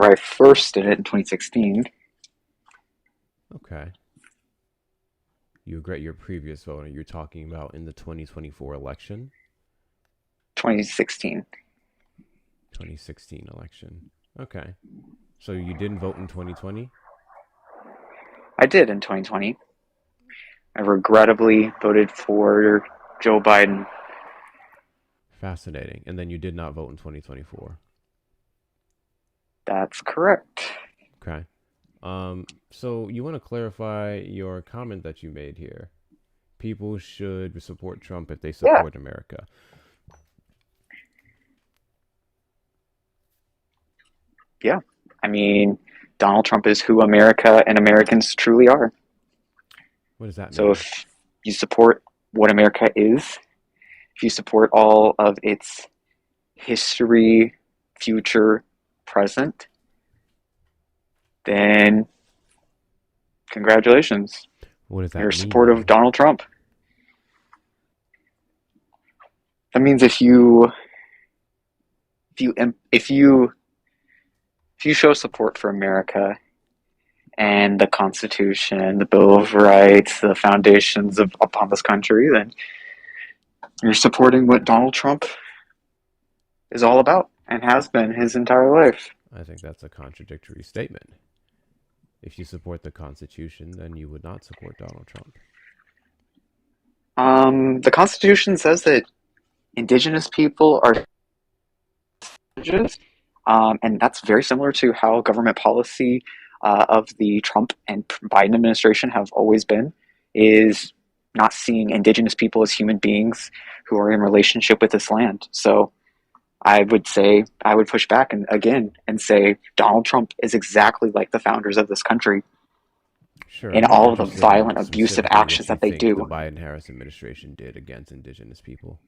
where I first did it in 2016. Okay. You regret your previous vote, and you're talking about in the 2024 election, 2016. 2016 election. Okay. So you didn't vote in 2020? I did in 2020. I regrettably voted for Joe Biden. Fascinating. And then you did not vote in 2024. That's correct. Okay. So you want to clarify your comment that you made here. People should support Trump if they Yeah, support America. yeah. I mean, Donald Trump is who America and Americans truly are. What does that So mean? if you support what America is, if you support all of its history, future, present, then congratulations. What does You're that a mean, supporter of though? Donald Trump. That means if you if you if you show support for America and the Constitution, the Bill of Rights, the foundations of upon this country, then you're supporting what Donald Trump is all about and has been his entire life. I think that's a contradictory statement. If you support the Constitution, then you would not support Donald Trump. The Constitution says that indigenous people are judges, and that's very similar to how government policy of the Trump and Biden administration have always been, is not seeing indigenous people as human beings who are in relationship with this land. So I would say I would push back and say Donald Trump is exactly like the founders of this country Sure, in I'm more all of the interested in violent, abusive specifically actions what you that they think the do. Biden Harris administration did against indigenous people.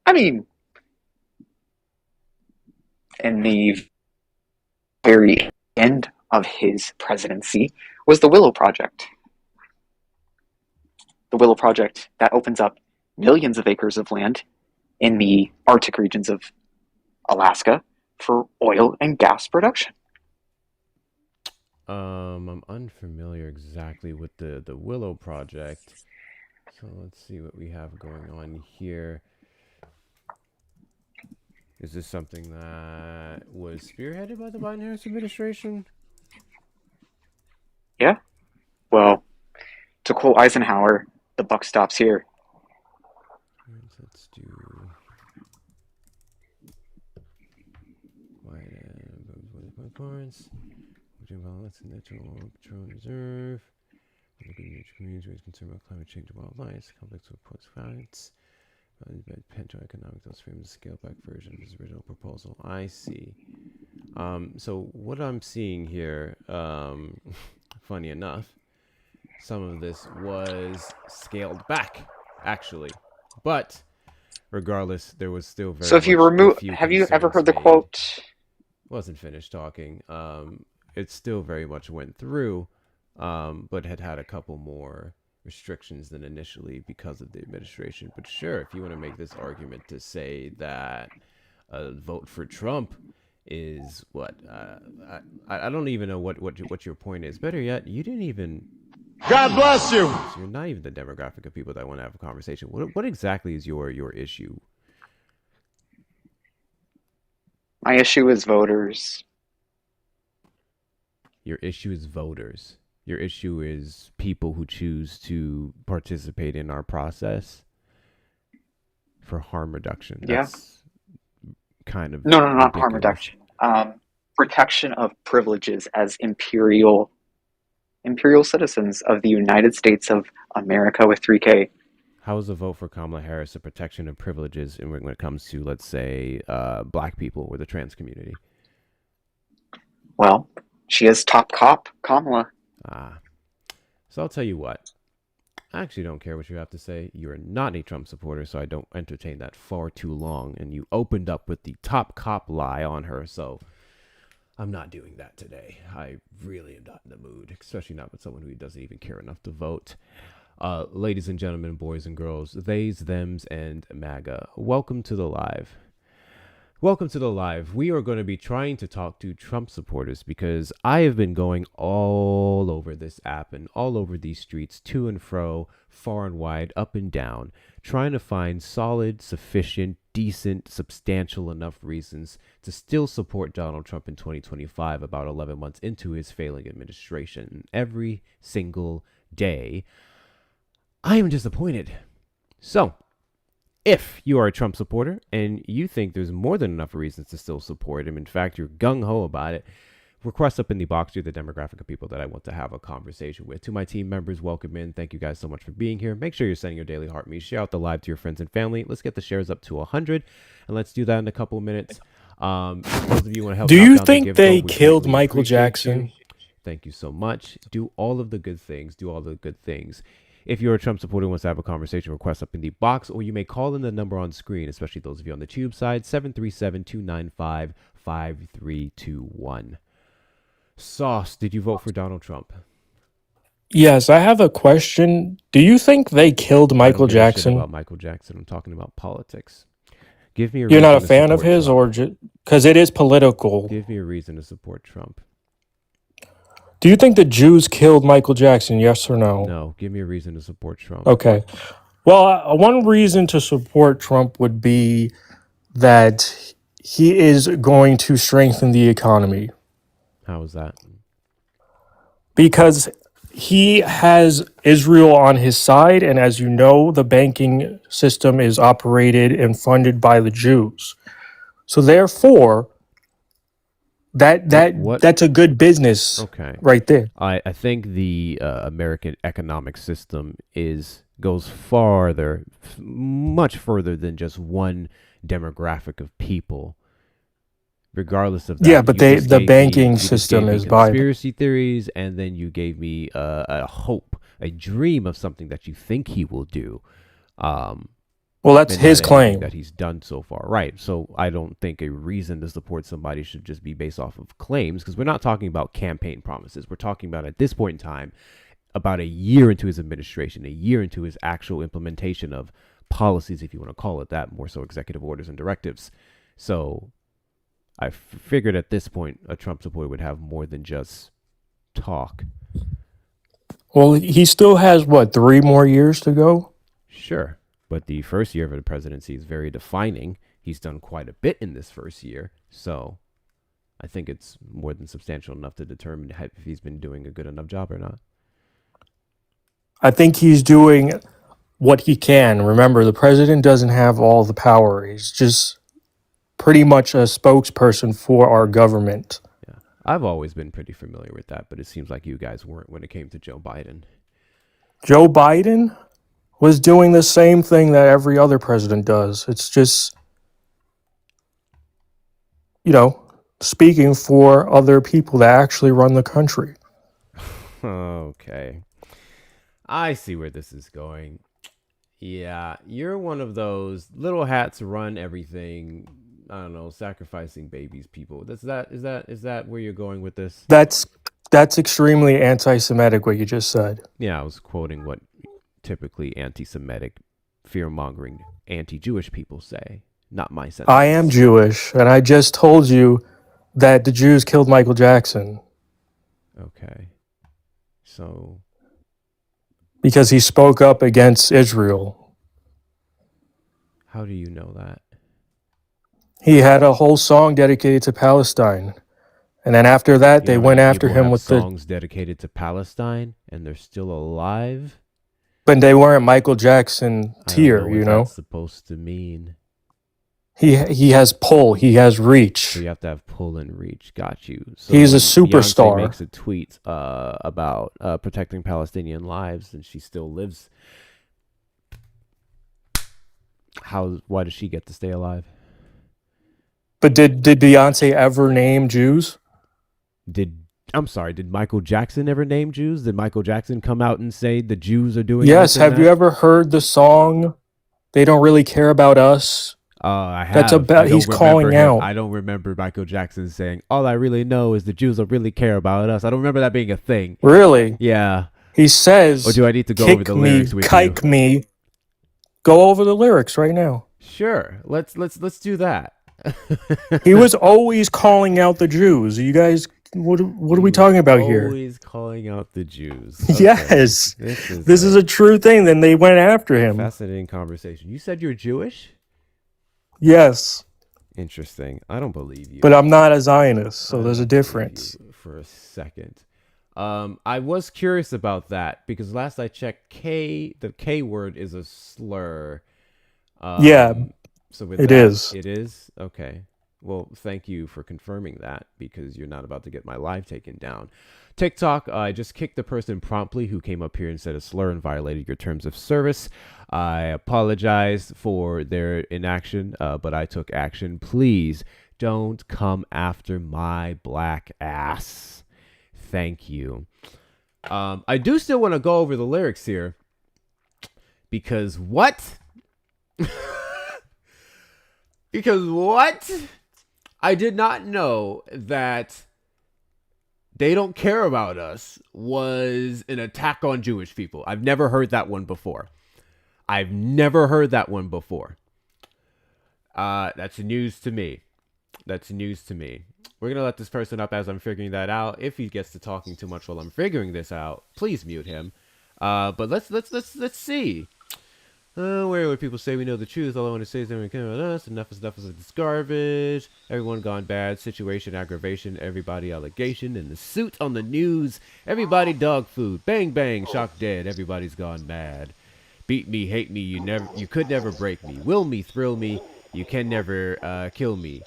I mean, in the very end of his presidency was the Willow Project. The Willow Project that opens up millions of acres of land in the Arctic regions of Alaska for oil and gas production. I'm unfamiliar exactly with the Willow Project. So let's see what we have going on here. Is this something that was spearheaded by the Biden Harris administration? Yeah, well, to quote Eisenhower, the buck stops here. Let's do Biden parts. Let's natural patrol reserve. Looking at communities raise concern about climate change and wildlife. Complex reports facts. Pento-economic, those frames a scaled back version of his original proposal. I see. So what I'm seeing here, funny enough, some of this was scaled back, actually. But regardless, there was still So very if you much a remove, few have you ever concerns heard the made. quote? Wasn't finished talking. It still very much went through, but had a couple more restrictions than initially because of the administration. But sure, if you want to make this argument to say that a vote for Trump is what I don't even know what your point is. Better yet, you didn't even God bless you. so you're not even the demographic of people that want to have a conversation. What exactly is your issue? My issue is voters. Your issue is voters. Your issue is people who choose to participate in our process for harm reduction. Yeah. That's kind of No, no, not harm ridiculous. reduction. Protection of privileges as imperial citizens of the United States of America with 3K. How is a vote for Kamala Harris a protection of privileges when it comes to, let's say, black people or the trans community? Well, she is top cop, Kamala. Ah, so I'll tell you what. I actually don't care what you have to say. You are not a Trump supporter, so I don't entertain that far too long. And you opened up with the top cop lie on her, so I'm not doing that today. I really am not in the mood, especially not with someone who doesn't even care enough to vote. Ladies and gentlemen, boys and girls, theys, thems, and MAGA, welcome to the live. Welcome to the live. We are going to be trying to talk to Trump supporters because I have been going all over this app and all over these streets, to and fro, far and wide, up and down, trying to find solid, sufficient, decent, substantial enough reasons to still support Donald Trump in 2025, about 11 months into his failing administration. Every single day, I am disappointed. So, if you are a Trump supporter and you think there's more than enough reasons to still support him, in fact, you're gung-ho about it, request up in the box. You're the demographic of people that I want to have a conversation with. To my team members, welcome in. Thank you guys so much for being here. Make sure you're sending your daily heart me. Share out the live to your friends and family. Let's get the shares up to 100, and let's do that in a couple of minutes. Those of you want to help. Do you think they killed Michael Jackson? Thank you so much. Do all of the good things. Do all the good things. If you're a Trump supporter who wants to have a conversation, request up in the box, or you may call in the number on screen, especially those of you on the tube side, 737-295-5321. Sauce, did you vote for Donald Trump? Yes, I have a question. Do you think they killed Michael I don't give a shit Jackson? about Michael Jackson. I'm talking about politics. Give me a You're reason not a to fan of support his, Trump. or just because it is political? Give me a reason to support Trump. Do you think the Jews killed Michael Jackson? Yes or no? No, give me a reason to support Trump. Okay. Well, one reason to support Trump would be that he is going to strengthen the economy How is that? because he has Israel on his side, and as you know, the banking system is operated and funded by the Jews. So therefore, What? that's a good business Okay. right there. I think the American economic system goes farther, much further than just one demographic of people. Regardless of that, Yeah, but the banking you just system gave me is Biden. conspiracy theories, and then you gave me a hope, a dream of something that you think he will do. Well, that's and not his anything claim. that he's done so far. Right. So I don't think a reason to support somebody should just be based off of claims, because we're not talking about campaign promises. We're talking about, at this point in time, about a year into his administration, a year into his actual implementation of policies, if you want to call it that, more so executive orders and directives. So I figured at this point a Trump supporter would have more than just talk. Well, he still has, what, 3 more years to go? Sure. But the first year of the presidency is very defining. He's done quite a bit in this first year. So I think it's more than substantial enough to determine if he's been doing a good enough job or not. I think he's doing what he can. Remember, the president doesn't have all the power. He's just pretty much a spokesperson for our government. Yeah. I've always been pretty familiar with that, but it seems like you guys weren't when it came to Joe Biden. Joe Biden was doing the same thing that every other president does. It's just, speaking for other people that actually run the country. Okay. I see where this is going. Yeah, you're one of those little hats run everything. I don't know, sacrificing babies people. Is that where you're going with this? That's extremely anti-Semitic what you just said. Yeah, I was quoting what typically anti-Semitic, fear-mongering, anti-Jewish people say, not my sentence. I am Jewish, and I just told you that the Jews killed Michael Jackson. Okay. So, because he spoke up against Israel. How do you know that? He had a whole song dedicated to Palestine. And then after that, they went after him with songs dedicated to Palestine, and they're still alive? But they weren't Michael Jackson tier, what that's supposed to mean. He has pull, he has reach. So you have to have pull and reach. Got you. So he's a superstar. Beyonce makes a tweet about protecting Palestinian lives, and she still lives. Why does she get to stay alive? But did Beyonce ever name Jews? Did Michael Jackson ever name Jews? Did Michael Jackson come out and say the Jews are doing? Yes. Have you ever heard the song "They Don't Really Care About Us"? I have. That's about. He's calling out. I don't remember Michael Jackson saying, "All I really know is the Jews don't really care about us." I don't remember that being a thing. Really? Yeah. He says, or do I need to go over the lyrics with you? Me. Go over the lyrics right now. Sure. Let's do that. He was always calling out the Jews. You guys, what are we talking about here? Always calling out the Jews. Yes, This is a true thing. Then they went after him. fascinating conversation. You said you're Jewish? Yes, Interesting. I don't believe you. but I'm not a Zionist, I so there's a don't believe difference. you for a second. I was curious about that because last I checked, the K word is a slur. Yeah, So with it that, is. It is? Okay. Well, thank you for confirming that because you're not about to get my live taken down. TikTok, I just kicked the person promptly who came up here and said a slur and violated your terms of service. I apologize for their inaction, but I took action. Please don't come after my black ass. Thank you. I do still want to go over the lyrics here because what? Because what? I did not know that they don't care about us was an attack on Jewish people. I've never heard that one before. That's news to me. We're going to let this person up as I'm figuring that out. If he gets to talking too much while I'm figuring this out, please mute him. But let's see. Where would people say we know the truth? All I want to say is they don't care about us. Enough is this garbage. Everyone gone bad. Situation aggravation. Everybody allegation. In the suit on the news. Everybody dog food. Bang bang. Shock dead. Everybody's gone mad. Beat me, hate me. You could never break me. Will me, thrill me. You can never kill me.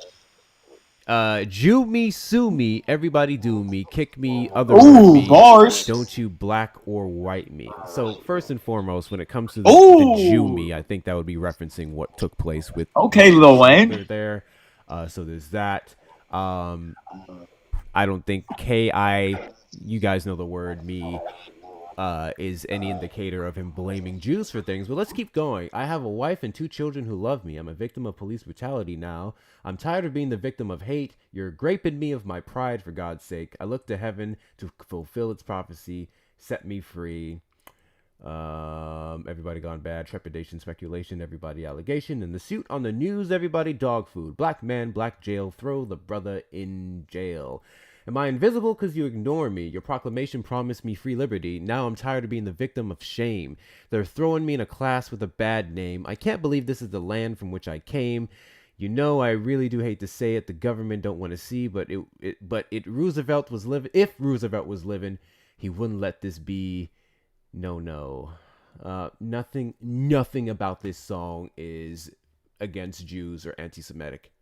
Jew me, sue me, everybody do me, kick me, other me, bars. don't you black or white me. So first and foremost, when it comes to the Jew me, I think that would be referencing what took place with Lil Wayne. There. So there's that. I don't think K.I., you guys know the word me, is any indicator of him blaming Jews for things. But let's keep going. I have a wife and 2 children who love me. I'm a victim of police brutality now. I'm tired of being the victim of hate. You're graping me of my pride, for God's sake. I look to heaven to fulfill its prophecy. Set me free. Everybody gone bad. Trepidation, speculation. Everybody allegation. In the suit on the news. Everybody dog food. Black man, black jail. Throw the brother in jail. Am I invisible because you ignore me? Your proclamation promised me free liberty. Now I'm tired of being the victim of shame. They're throwing me in a class with a bad name. I can't believe this is the land from which I came. You know, I really do hate to say it. The government don't want to see, but if Roosevelt was living, he wouldn't let this be. No. Nothing about this song is against Jews or anti-Semitic.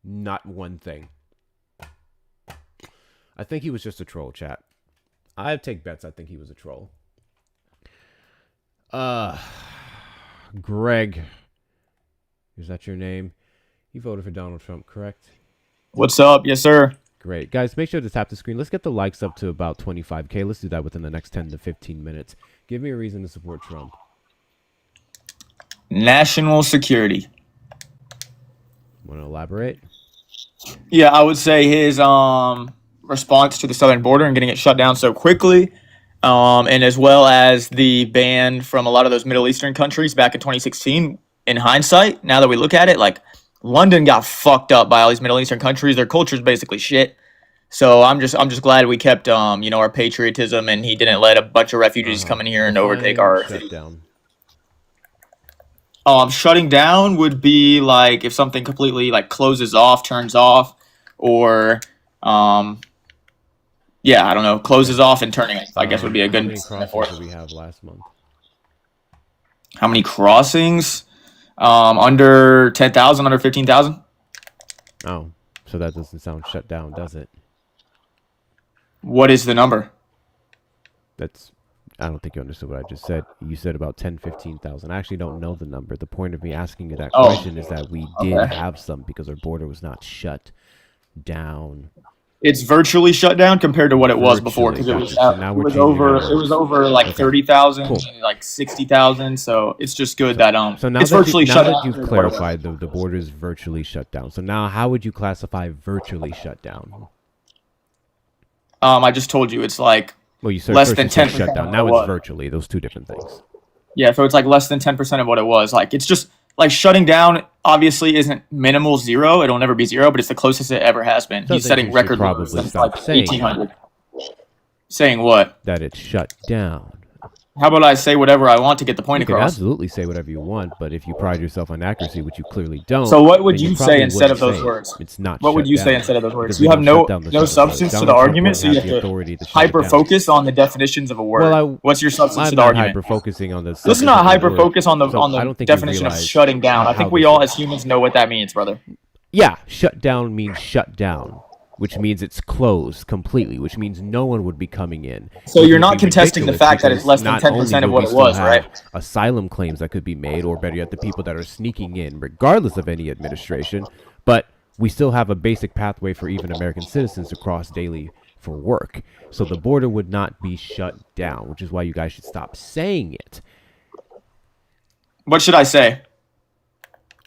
Not one thing. I think he was just a troll, chat. I take bets I think he was a troll. Greg. Is that your name? You voted for Donald Trump, correct? What's up? Yes, sir. Great. Guys, make sure to tap the screen. Let's get the likes up to about 25K. Let's do that within the next 10 to 15 minutes. Give me a reason to support Trump. National security. Want to elaborate? Yeah, I would say his response to the southern border and getting it shut down so quickly, and as well as the ban from a lot of those Middle Eastern countries back in 2016. In hindsight, now that we look at it, like London got fucked up by all these Middle Eastern countries. Their culture is basically shit. So I'm just glad we kept our patriotism, and he didn't let a bunch of refugees come in here and overtake our shutdown. Shutting down would be like if something completely like closes off, turns off, or I don't know, closes off and turning. I guess would be a good. How many crossings did we have last month? How many crossings? Under 10,000, under 15,000. Oh, so that doesn't sound shut down, does it? What is the number? I don't think you understood what I just said. You said about 10, 15,000. I actually don't know the number. The point of me asking you that question is that we did have some because our border was not shut down. It's virtually shut down compared to what it was before because it was over like 30,000, like 60,000. So it's just good that so now it's virtually shut down. You've clarified the border is virtually shut down. So now how would you classify virtually shut down? I just told you it's like you said less than 10% shut down. Now it's virtually. Those two different things. Yeah, so it's like less than 10% of what it was. Like it's just like shutting down obviously isn't minimal zero. It'll never be zero, but it's the closest it ever has been. So He's then setting you should record probably lows since stop like saying 1800. Saying what? that it's shut down. How about I say whatever I want to get the point You can across? absolutely say whatever you want, but if you pride yourself on accuracy, which you clearly don't, So what would then you probably say instead of wouldn't those say words? It's not. What would shut you say down, instead of those words? because You we have don't no shut down the no Southern Border. substance to Donald the Trump argument, wouldn't so you have have the to authority to shut it hyper down. focus on the definitions of a word. Well, What's your substance I'm to the not argument? hyper focusing on the. Let's substance not of the hyper word, focus on the so I don't think you definition of realize shutting down. I how think we this all works. as humans know what that means, brother. Yeah, shut down means shut down, which means it's closed completely, which means no one would be coming in. So which you're would not be contesting the ridiculous fact that it's because less than not 10% only of would what we it still was, have right? asylum claims that could be made, or better yet, the people that are sneaking in, regardless of any administration, but we still have a basic pathway for even American citizens to cross daily for work. So the border would not be shut down, which is why you guys should stop saying it. What should I say?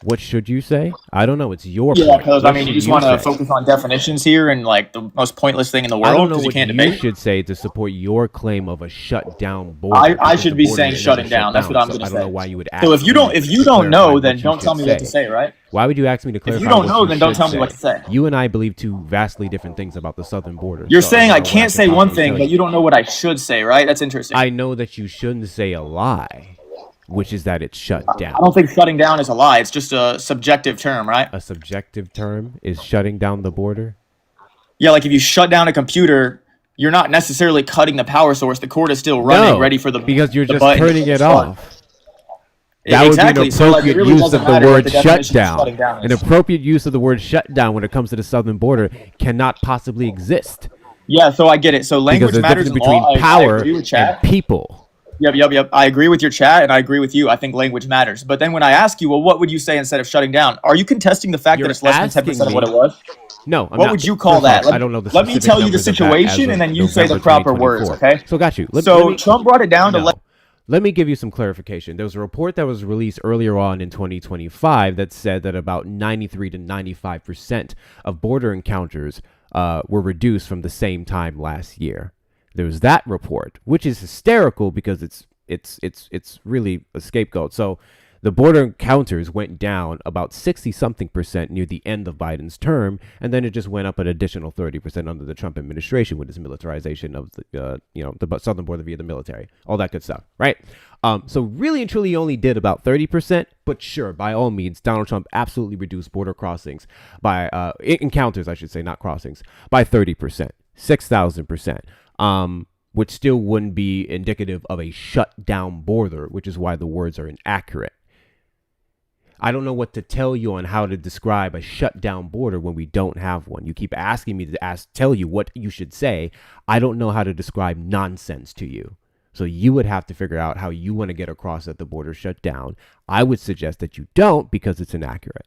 What should you say? I don't know. It's your Yeah, point. because What I mean, you should just want to say? focus on definitions here and like the most pointless thing in the I world don't know because you what can't you debate. should say to support your claim of a shut down border. I because should the be border saying is shutting never down. shut That's what I'm so gonna I don't know say. why you would ask So if you me don't to clarify know, what then you don't should tell me what to say, right? Why would you ask me to clarify? If you don't what know, you then don't should tell me what to say. You and I believe two vastly different things about the southern border. You're so saying don't I know what can't could say one possibly thing, tell but you don't know what I should say, right? That's interesting. I know that you shouldn't say a lie, which is that it's shut down. I don't think shutting down is a lie. It's just a subjective term, right? A subjective term is shutting down the border. Yeah, like if you shut down a computer, you're not necessarily cutting the power source. The cord is still running, No, ready for the because you're the just button to turning it start. off. That would Exactly. be an So, like, it appropriate really use doesn't of the matter what word the shut definition of shutting down. down An is. appropriate use of the word shut down when it comes to the southern border cannot possibly exist. Yeah, so I get it. So Because language there's a matters difference in between law. I power agree with and chat. people. Yep. I agree with your chat, and I agree with you. I think language matters. But then when I ask you, well, what would you say instead of shutting down? Are you contesting the fact You're that it's less than 10% of what it asking was? No, I'm What not. would you call First off, that? I don't know the Let me specific tell you the numbers of that as situation, of and then you say the November proper words, 2024. okay? So got you. So Trump brought it down to No. Let me give you some clarification. There was a report that was released earlier on in 2025 that said that about 93 to 95% of border encounters were reduced from the same time last year. There was that report, which is hysterical because it's really a scapegoat. So the border encounters went down about 60-something% near the end of Biden's term, and then it just went up an additional 30% under the Trump administration with his militarization of the southern border via the military, all that good stuff, right? So really and truly, he only did about 30%, but sure, by all means, Donald Trump absolutely reduced border crossings by encounters, I should say, not crossings, by 30%, 6,000%. Which still wouldn't be indicative of a shut down border, which is why the words are inaccurate. I don't know what to tell you on how to describe a shut down border when we don't have one. You keep asking me to tell you what you should say. I don't know how to describe nonsense to you. So you would have to figure out how you want to get across that the border shut down. I would suggest that you don't because it's inaccurate.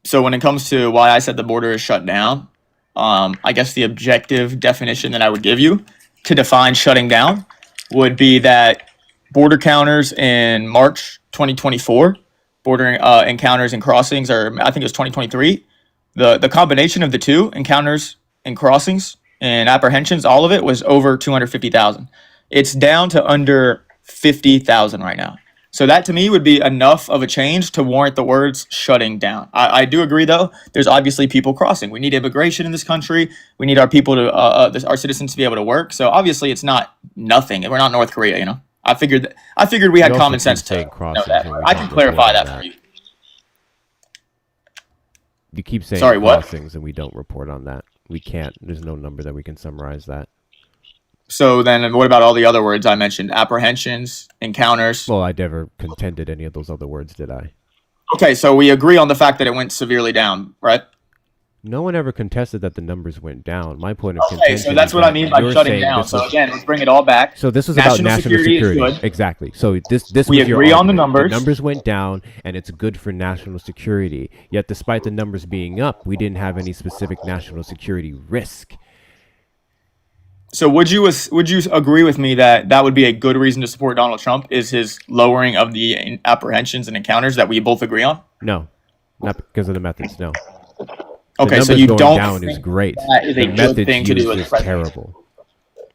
So when it comes to why I said the border is shut down, I guess the objective definition that I would give you to define shutting down would be that border counters in March 2024, border encounters and crossings, or I think it was 2023. The combination of the two, encounters and crossings and apprehensions, all of it was over 250,000. It's down to under 50,000 right now. So that to me would be enough of a change to warrant the words shutting down. I do agree, though. There's obviously people crossing. We need immigration in this country. We need our people to, our citizens to be able to work. So obviously it's not nothing. We're not North Korea, you know. I figured we had You also common keep sense to saying know crossings that. when we I don't can clarify report on that for you. You keep saying Sorry, what? crossings and we don't report on that. We can't. There's no number that we can summarize that. So then what about all the other words I mentioned? Apprehensions, encounters. Well, I never contended any of those other words, did I? Okay, so we agree on the fact that it went severely down, right? No one ever contested that the numbers went down. My point of Okay, contention so that's is what I that mean by you're shutting saying down. this So was- again, let's bring it all back. So this was about national security. is good. Exactly. So this We was your agree on the argument. numbers. The numbers went down, and it's good for national security. Yet, despite the numbers being up, we didn't have any specific national security risk. So would you agree with me that that would be a good reason to support Donald Trump is his lowering of the apprehensions and encounters that we both agree on? No, not because of the methods. No. Okay, the so numbers you going don't down is think great. that is a The good methods thing to do used as is president? terrible.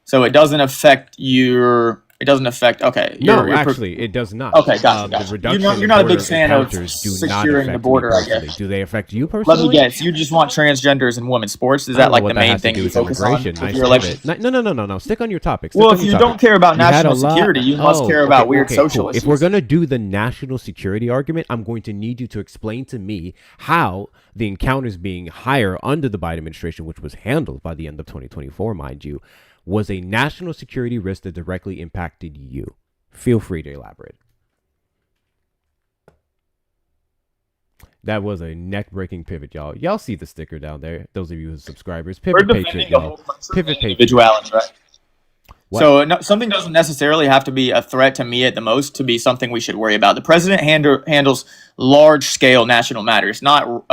So it doesn't affect your It doesn't affect. Okay. No, actually, it does not. Okay, gotcha. The reduction You're not a big border fan of encounters do not securing the affect border, me I personally. guess. Do they affect you Let personally? me guess. You just want transgenders in women's sports? Is I don't that know like what the that main has to thing do you with focus on immigration. with Nice your to election? No. Stick on your topic. Well, if you don't care about national security, you must care about weird Cool. social issues. If we're gonna do the national security argument, I'm going to need you to explain to me how the encounters being higher under the Biden administration, which was handled by the end of 2024, mind you, was a national security risk that directly impacted you. Feel free to elaborate. That was a neck-breaking pivot, y'all. Y'all see the sticker down there. Those of you who are subscribers, We're Pivot defending Patriot, the whole y'all. country Pivot and Patriot. individuality, right? What? So something doesn't necessarily have to be a threat to me at the most to be something we should worry about. The president handles large-scale national matters, not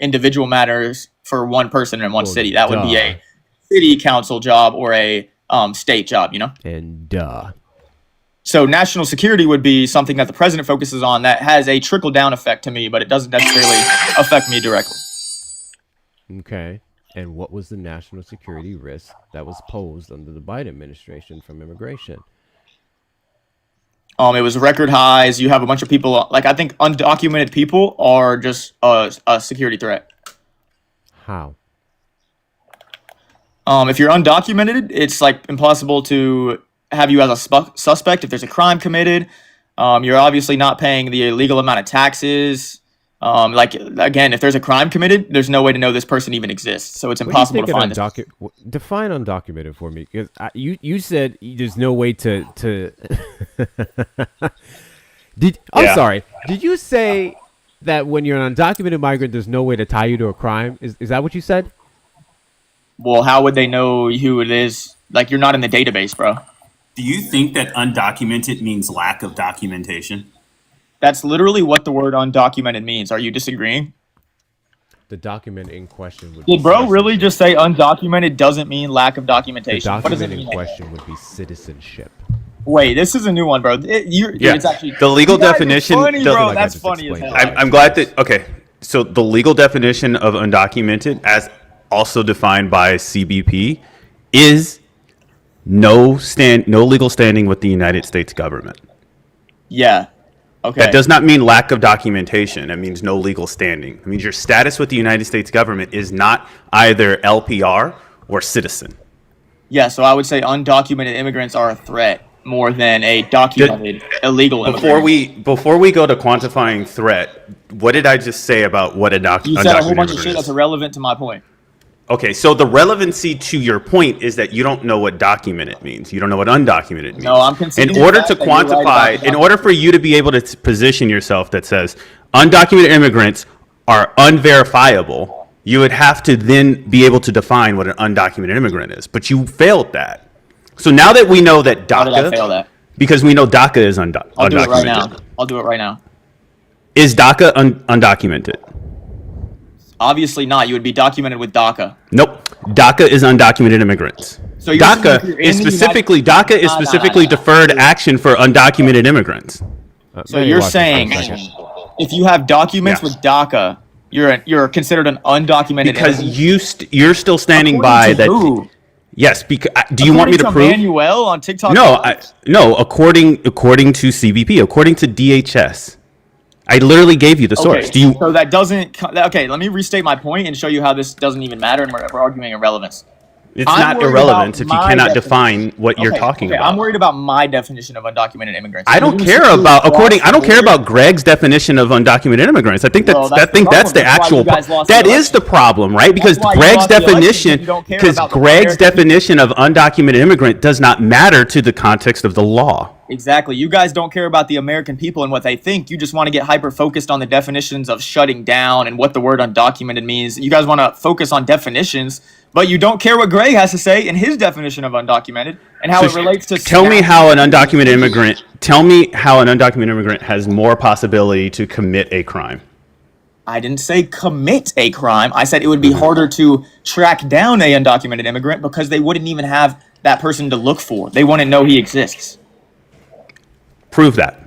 individual matters for one person in one Well, city. That would be duh. a city council job or a state job, And So national security would be something that the president focuses on that has a trickle-down effect to me, but it doesn't necessarily affect me directly. okay. And what was the national security risk that was posed under the Biden administration from immigration? It was record highs. You have a bunch of people, like I think undocumented people are just a security threat. How? If you're undocumented, it's like impossible to have you as a suspect if there's a crime committed. You're obviously not paying the illegal amount of taxes. Again, if there's a crime committed, there's no way to know this person even exists. So it's impossible to find this. Define undocumented for me, because you said there's no way to. Sorry. Did you say that when you're an undocumented migrant, there's no way to tie you to a crime? Is that what you said? Well, how would they know who it is? Like, you're not in the database, bro. Do you think that undocumented means lack of documentation? That's literally what the word undocumented means. Are you disagreeing? The document in question would. Did bro really just say undocumented doesn't mean lack of The documentation? What does it document in mean? question would be citizenship. Wait, this is a new one, bro. It's actually The legal You guys are definition. funny, the- bro. like I That's just funny as explained hell. it. I'm glad that. Okay, so the legal definition of undocumented, as also defined by CBP, is no legal standing with the United States government. Yeah. Okay. That does not mean lack of documentation. It means no legal standing. It means your status with the United States government is not either LPR or citizen. Yeah, so I would say undocumented immigrants are a threat more than a documented illegal immigrant. Before we go to quantifying threat, what did I just say about what You said a whole undocumented bunch of immigrant shit that's is? irrelevant to my point. Okay, so the relevancy to your point is that you don't know what documented means. You don't know what undocumented means. No, I'm conceding In order the to fact that you're right about quantify, the in order for you to be able to position yourself that says undocumented immigrants are unverifiable, you would have to then be able to define what an undocumented immigrant is. But you failed that. So now that we know that How did I fail DACA, that? because we know DACA is I'll do it right now. undocumented, I'll do it right now. is DACA undocumented? Obviously not. You would be documented with DACA. Nope. DACA is undocumented immigrants. So you're saying if you're in the United- specifically Nah. deferred action for undocumented immigrants. So Manny, you're watch this for a saying second. if you have documents Yeah. with DACA, you're considered an undocumented Because immigrant? you're still standing According by to that. who? Yes. Because do you want me to According prove? Manuel on TikTok? No. According to CBP, according to DHS, I literally gave you the source. Okay, Do you? so that doesn't. Okay, let me restate my point and show you how this doesn't even matter, and we're arguing irrelevance. It's I'm not worried irrelevant about if you my cannot definition. define what you're talking about. I'm worried about my definition of undocumented immigrants. I don't You're care gonna about say according. I don't care across the about Greg's definition of undocumented immigrants. I think Well, that's. that's I think the that's the problem. That's why actual. you guys lost the That is election. the problem, right? Because why you Greg's lost the election, definition. because you don't care Because about the Greg's American people. definition of undocumented immigrant does not matter to the context of the law. Exactly. You guys don't care about the American people and what they think. You just want to get hyper focused on the definitions of shutting down and what the word undocumented means. You guys want to focus on definitions, but you don't care what Greg has to say in his definition of undocumented and how it relates to. Tell me how an undocumented immigrant. Tell me how an undocumented immigrant has more possibility to commit a crime. I didn't say commit a crime. I said it would be harder to track down a undocumented immigrant because they wouldn't even have that person to look for. They wouldn't know he exists. Prove that.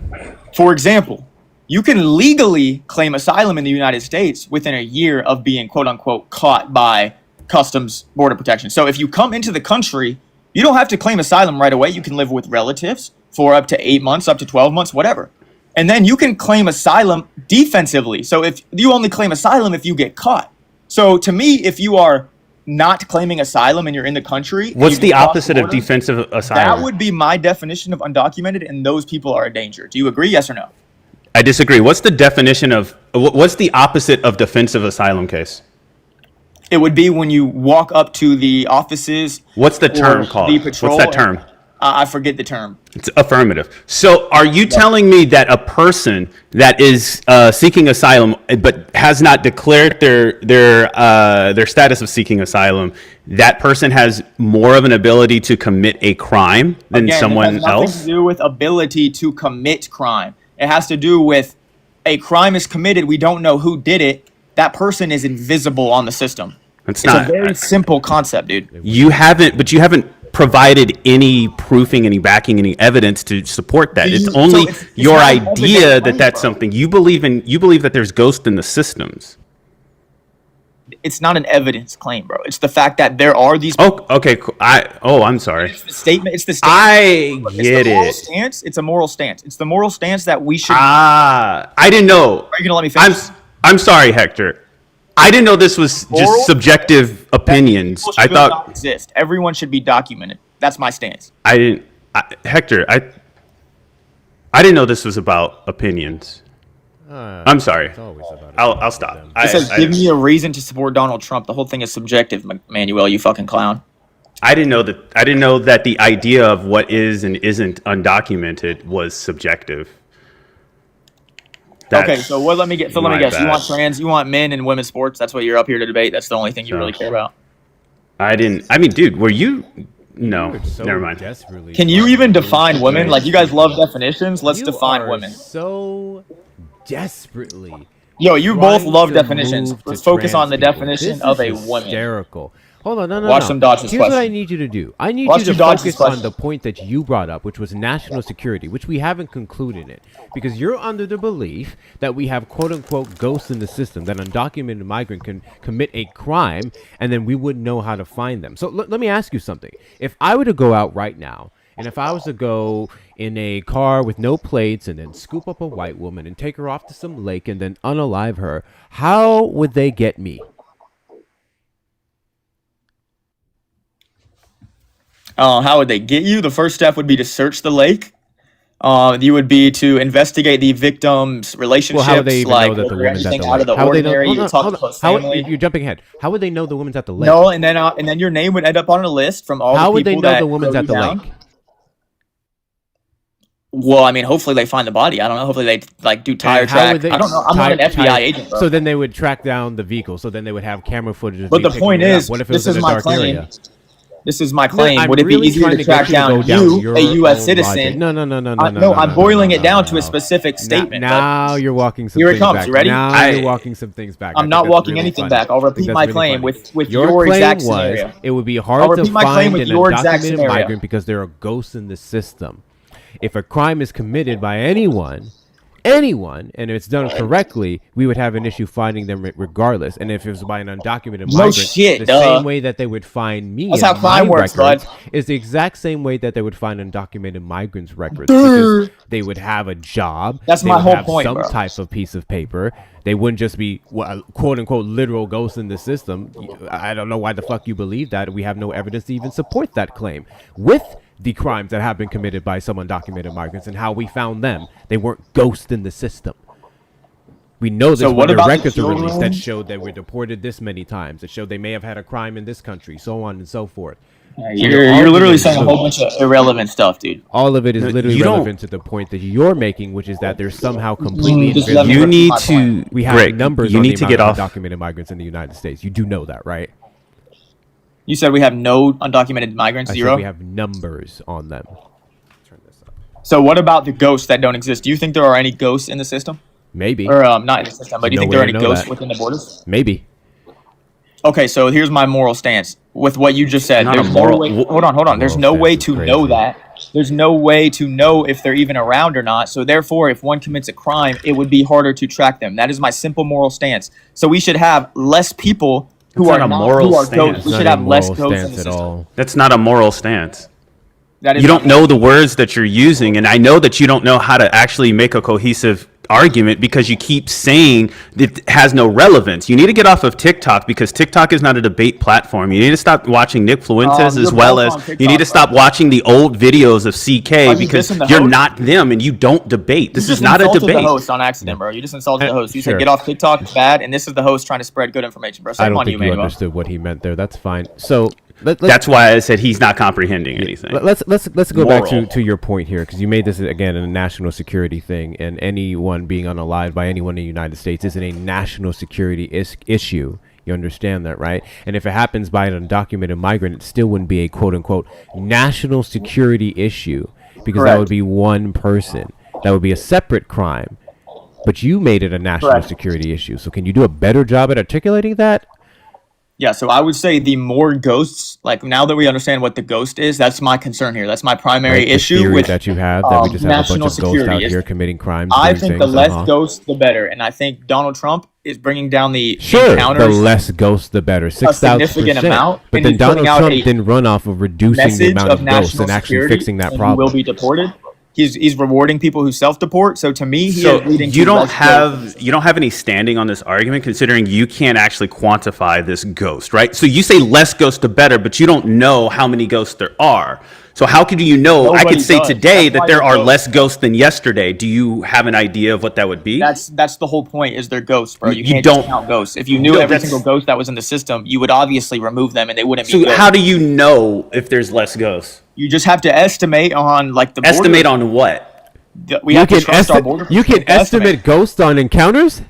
For example, you can legally claim asylum in the United States within a year of being quote unquote caught by Customs Border Protection. So if you come into the country You don't have to claim asylum right away. You can live with relatives for up to 8 months, up to 12 months, whatever. And then you can claim asylum defensively. So if you only claim asylum if you get caught. So to me, if you are not claiming asylum and you're in the country, What's you the cross opposite of border, defensive asylum? that would be my definition of undocumented, and those people are a danger. Do you agree? Yes or no? I disagree. What's the definition of what's the opposite of defensive asylum case? It would be when you walk up to the offices. What's the term or called? the patrol What's that term? I forget the term. It's affirmative. So are you telling me that a person that is seeking asylum but has not declared their status of seeking asylum, that person has more of an ability to commit a crime than Again, someone it has nothing else? to do with ability to commit crime. It has to do with a crime is committed. We don't know who did it. That person is invisible on the system. It's It's not. a very simple concept, dude. You haven't provided any proofing, any backing, any evidence to support that. It's only it's your not an idea evidence that that's claim, bro. something you believe in. You believe that there's ghosts in the systems. It's not an evidence claim, bro. It's the fact that there are these. Oh, okay. Cool. I'm sorry. It's the statement. It's the statement. I Look, get it's the moral it. stance. It's a moral stance. It's the moral stance that we should. I didn't know. Are you gonna let me finish? I'm sorry, Hector. I didn't know this was Moral- just subjective opinions. People I should not thought exist. Everyone should be documented. That's my stance. I didn't. Hector, I didn't know this was about opinions. I'm sorry. It's always about I'll stop. them. It says, "Give me a reason to support Donald Trump." The whole thing is subjective, Manuel. You fucking clown. I didn't know that. I didn't know that the idea of what is and isn't undocumented was subjective. Okay, so what? Let me guess. You my want bad. you want men and women's sports. That's what you're up here to debate. That's the only thing you really care about. I didn't. I mean, dude, were you? No, You're so never mind. desperately Can you trying even to define prove women? that Like you guys love you definitions. Let's define are women. So desperately. Yo, you both trying love to definitions. move to Let's focus on the trans people. definition This of a is woman. hysterical. Hold on, no. Watch them dodge this Here's what I question. need you to do. I need Watch you to you dodge this focus on question. the point that you brought up, which was national security, which we haven't concluded it. Because you're under the belief that we have quote-unquote ghosts in the system, that undocumented migrant can commit a crime, and then we wouldn't know how to find them. So let me ask you something. If I were to go out right now, and if I was to go in a car with no plates and then scoop up a white woman and take her off to some lake and then unalive her, how would they get me? How would they get you? The first step would be to search the lake. You would be to investigate the victim's relationships. Well, how would they even like know that the were woman's at anything the out lake? of the How would they know? ordinary. Hold You on, talk hold to on. close How family. you're jumping ahead. How would they know the woman's at the lake? No, and then your name would end up on a list from all How the would they people know that the woman's throw at you the down. lake? Well, I mean, hopefully they find the body. I don't know. Hopefully they like do tire And how track. would they I don't know. I'm not an FBI agent, bro. So then they would track down the vehicle. So then they would have camera footage. Of But me the point picking it up. is, what if it this was in is a my dark claim. area? This is my claim. I'm Would it be really easier trying to get track you to go down down you, your a U.S. own citizen? logic. No. No, I'm boiling it down to a specific statement. Now you're walking some Here it things comes. back. You ready? Now you're walking some things back. I I'm think not that's walking really anything funny. back. I'll I think repeat that's my really claim funny. with your your claim exact was scenario. it would be I'll hard to repeat my claim find with an your exact undocumented scenario. migrant because there are ghosts in the system. If a crime is committed by anyone, and if it's done correctly, we would have an issue finding them regardless. And if it was by an undocumented No migrant, shit, the duh. same way that they would find me That's in how crime my works, records bud. is the exact same way that they would find undocumented migrants' records because they would have a job. That's they my would whole have point, some bro. type of piece of paper. They wouldn't just be quote unquote literal ghosts in the system. I don't know why the fuck you believe that. We have no evidence to even support that claim. With the crimes that have been committed by some undocumented migrants and how we found them, they weren't ghosts in the system. We know this So when what the about the records are released that children? showed that we're deported this many times, that showed they may have had a crime in this country, so on and so forth. You're literally saying a whole bunch of irrelevant stuff, dude. All of it is literally you don't- relevant to the point that you're making, which is that there's somehow completely just let me invisible. You need my to. We have Rick, numbers you on need the to amount get of off. undocumented migrants in the United States. You do know that, right? You said we have no undocumented migrants, I zero. said we have numbers on them. Turn this up. So what about the ghosts that don't exist? Do you think there are any ghosts in the system? Maybe. Or not in the system, but do you No think there are way any to know ghosts that. within the borders? Maybe. Okay, so here's my moral stance with what you just said. Not a There's moral- no way. Hold on. There's Moral no way stance is to know crazy. that. There's no way to know if they're even around or not. So therefore, if one commits a crime, it would be harder to track them. That is my simple moral stance. So we should have less people who It's are not a not moral who are stance. ghosts. It's We Not should a have less moral ghosts in stance the at system. all. That's not a moral stance. That is You not don't know the words that you're using, and I know that you don't know how to actually make a cohesive argument because you keep saying that it has no relevance. You need to get off of TikTok because TikTok is not a debate platform. You need to stop watching Nick Fuentes You're as well both as on you TikTok, need to stop bro. watching the old videos of CK Are you because dissing the you're host? not them and you don't debate. This You is just not a insulted the debate. host on accident, bro. You just insulted the host. You Sure. said get off TikTok, it's bad, and this is the host trying to spread good information, bro. I Shame don't on you, think you Manuel. understood what he meant there. That's fine. So let's That's why I said he's not comprehending anything. let's go back Moral. to your point here, because you made this again a national security thing, and anyone being unalived by anyone in the United States isn't a national security issue. You understand that, right? And if it happens by an undocumented migrant, it still wouldn't be a quote unquote national security issue, because that Correct. would be one person. That would be a separate crime. But you made it a national Correct. security issue. So can you do a better job at articulating that? Yeah, so I would say the more ghosts, like now that we understand what the ghost is, that's my concern here. That's my primary Like the issue theory with that you have that we just have a bunch national of ghosts security out is- here committing crimes. I doing think the things, less ghosts, the better. And I think Donald Trump is bringing down the Sure, encounters the less ghosts, the better. 6,000%. significant amount, But and then he's putting Donald out Trump a didn't run off of reducing the message amount of of ghosts national and actually security, fixing that and problem. He will be deported. He's rewarding people who self-deport. So to me, he So is leading you to don't less ghosts. have any standing on this argument, considering you can't actually quantify this ghost, right? So you say less ghosts the better, but you don't know how many ghosts there are. So how could you know? I Nobody could say does. today That's that why there they're are ghosts. less ghosts than yesterday. Do you have an idea of what that would be? That's the whole point. Is they're ghosts, bro? You You can't don't- just count ghosts. If you knew No, every that's- single ghost that was in the system, you would obviously remove them, and they wouldn't be. So ghosts. how do you know if there's less ghosts? You just have to estimate on like the Estimate border. on what? We You have to can, trust our border. you can patrol to estimate ghosts on encounters?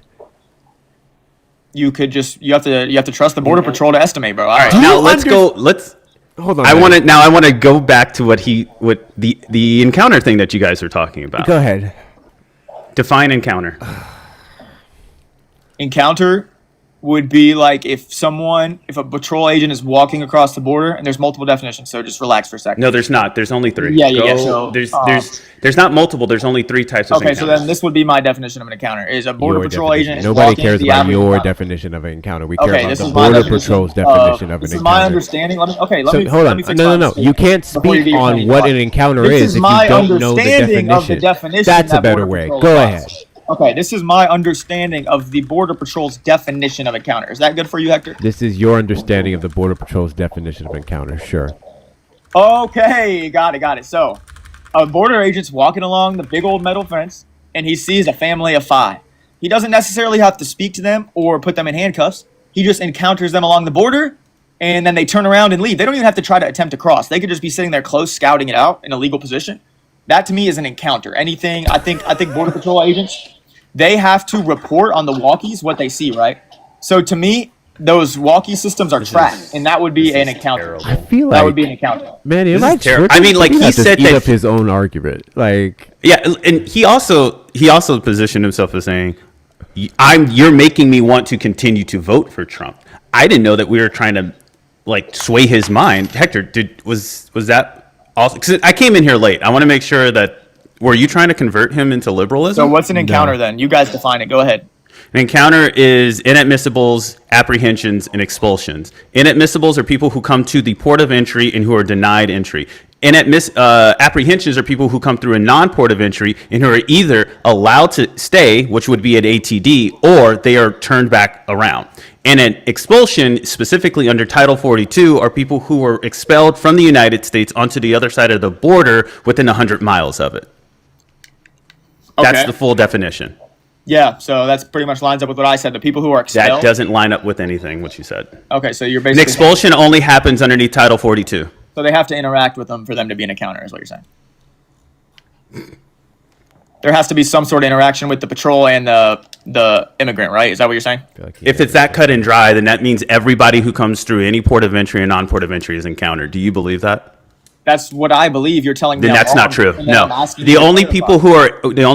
You could just you have to trust the border patrol to estimate, bro. All right. All right, now you let's under- go. Let's. Hold on. I a want to minute. now. I want to go back to what the encounter thing that you guys are talking about. Go ahead. Define encounter. Encounter would be like if a patrol agent is walking across the border, and there's multiple definitions. So just relax for a second. No, there's not. There's only three. Yeah, yeah, yeah, so, there's not multiple. There's only three types of Okay, so encounters. then this would be my definition of an encounter: is a border Your patrol definition. agent. Is Nobody walking cares the about average your amount. definition of an encounter. We care Okay, about this the is my border definition. patrol's definition of This an is my encounter. understanding. Let me So hold on. let me fix No, my no. mistake You can't before you speak get on me what started. an encounter This is is if my you don't know the understanding of the definition That's a that better Border way. Patrol Go applies. ahead. Okay, this is my understanding of the Border Patrol's definition of encounter. Is that good for you, Hector? This is your understanding of the border patrol's definition of encounter. Sure. Okay, got it. So, a border agent's walking along the big old metal fence, and he sees a family of 5. He doesn't necessarily have to speak to them or put them in handcuffs. He just encounters them along the border, and then they turn around and leave. They don't even have to try to attempt to cross. They could just be sitting there close, scouting it out in a legal position. That to me is an encounter. Anything, I think Border Patrol agents, they have to report on the walkies what they see, right? So to me, those walkie systems are tracked, and that would be an encounter. I feel That like would be an encounter. man, am This I is terrible. tripping? I mean, like, He he had to said eat that- up his own argument. Like, Yeah, and he also positioned himself as saying, You're making me want to continue to vote for Trump." I didn't know that we were trying to like sway his mind. Hector, was that also? Because I came in here late. I want to make sure that were you trying to convert him into liberalism? So what's an encounter then? You guys define it. Go ahead. An encounter is inadmissibles, apprehensions, and expulsions. Inadmissibles are people who come to the port of entry and who are denied entry. Apprehensions are people who come through a non-port of entry and who are either allowed to stay, which would be an ATD, or they are turned back around. And an expulsion, specifically under Title 42, are people who were expelled from the United States onto the other side of the border within 100 miles of it. That's Okay. the full definition. Yeah, so that's pretty much lines up with what I said. The people who are That expelled. doesn't line up with anything, what you said. Okay, so you're An basically expulsion only happens underneath Title 42. so they have to interact with them for them to be an encounter, is what you're saying. There has to be some sort of interaction with the patrol and the immigrant, right? Is that what you're saying? I feel like he If it's that cut and dry, then that means everybody who comes through any port of entry and non-port of entry is encountered. Do you believe that? That's what I believe. You're telling me. Then I'm that's not wrong, true. and then I'm No. asking The you to only clarify.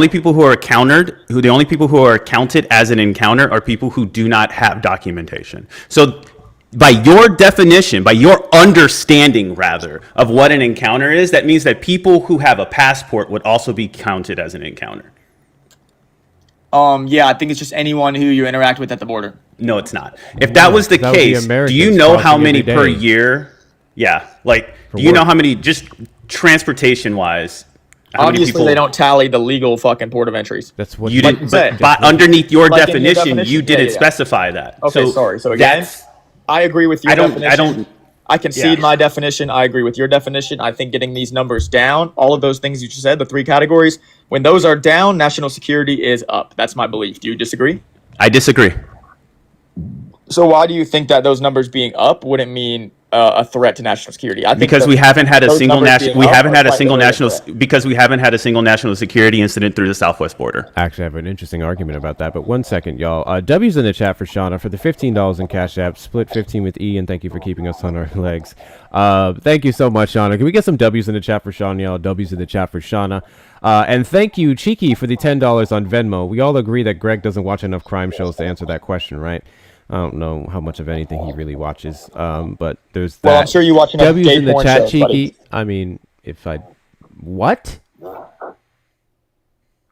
people who are counted as an encounter are people who do not have documentation. So by your definition, by your understanding rather of what an encounter is, that means that people who have a passport would also be counted as an encounter. Yeah, I think it's just anyone who you interact with at the border. No, it's not. If that was the that would be case, do Americans you know how crossing many every per day. year? Yeah, like, do you know work. how many, just transportation wise? Obviously, they don't tally the legal fucking port of entries. That's what You Like didn't, you said. but underneath your Like in your definition, definition? you didn't Yeah. specify that. Okay, sorry. So again, that's- I agree with your definition. I don't. I concede Yeah. my definition. I agree with your definition. I think getting these numbers down, all of those things you just said, the three categories, when those are down, national security is up. That's my belief. Do you disagree? I disagree. So why do you think that those numbers being up wouldn't mean a threat to national security? I think Because we haven't had a those single numbers national. being We up haven't are had a quite single literally a national. threat. Because we haven't had a single national security incident through the Southwest border. Actually, I have an interesting argument about that, but 1 second, y'all. W's in the chat for Shauna for the $15 in Cash App, split 15 with E, and thank you for keeping us on our legs. Thank you so much, Shauna. Can we get some W's in the chat for Shauna, y'all? W's in the chat for Shauna. And thank you, Cheeky, for the $10 on Venmo. We all agree that Greg doesn't watch enough crime shows to answer that question, right? I don't know how much of anything he really watches, but there's that. Well, I'm sure you watch enough W's gay in the porn chat, shows, Cheeky. buddy. I mean, if I... What?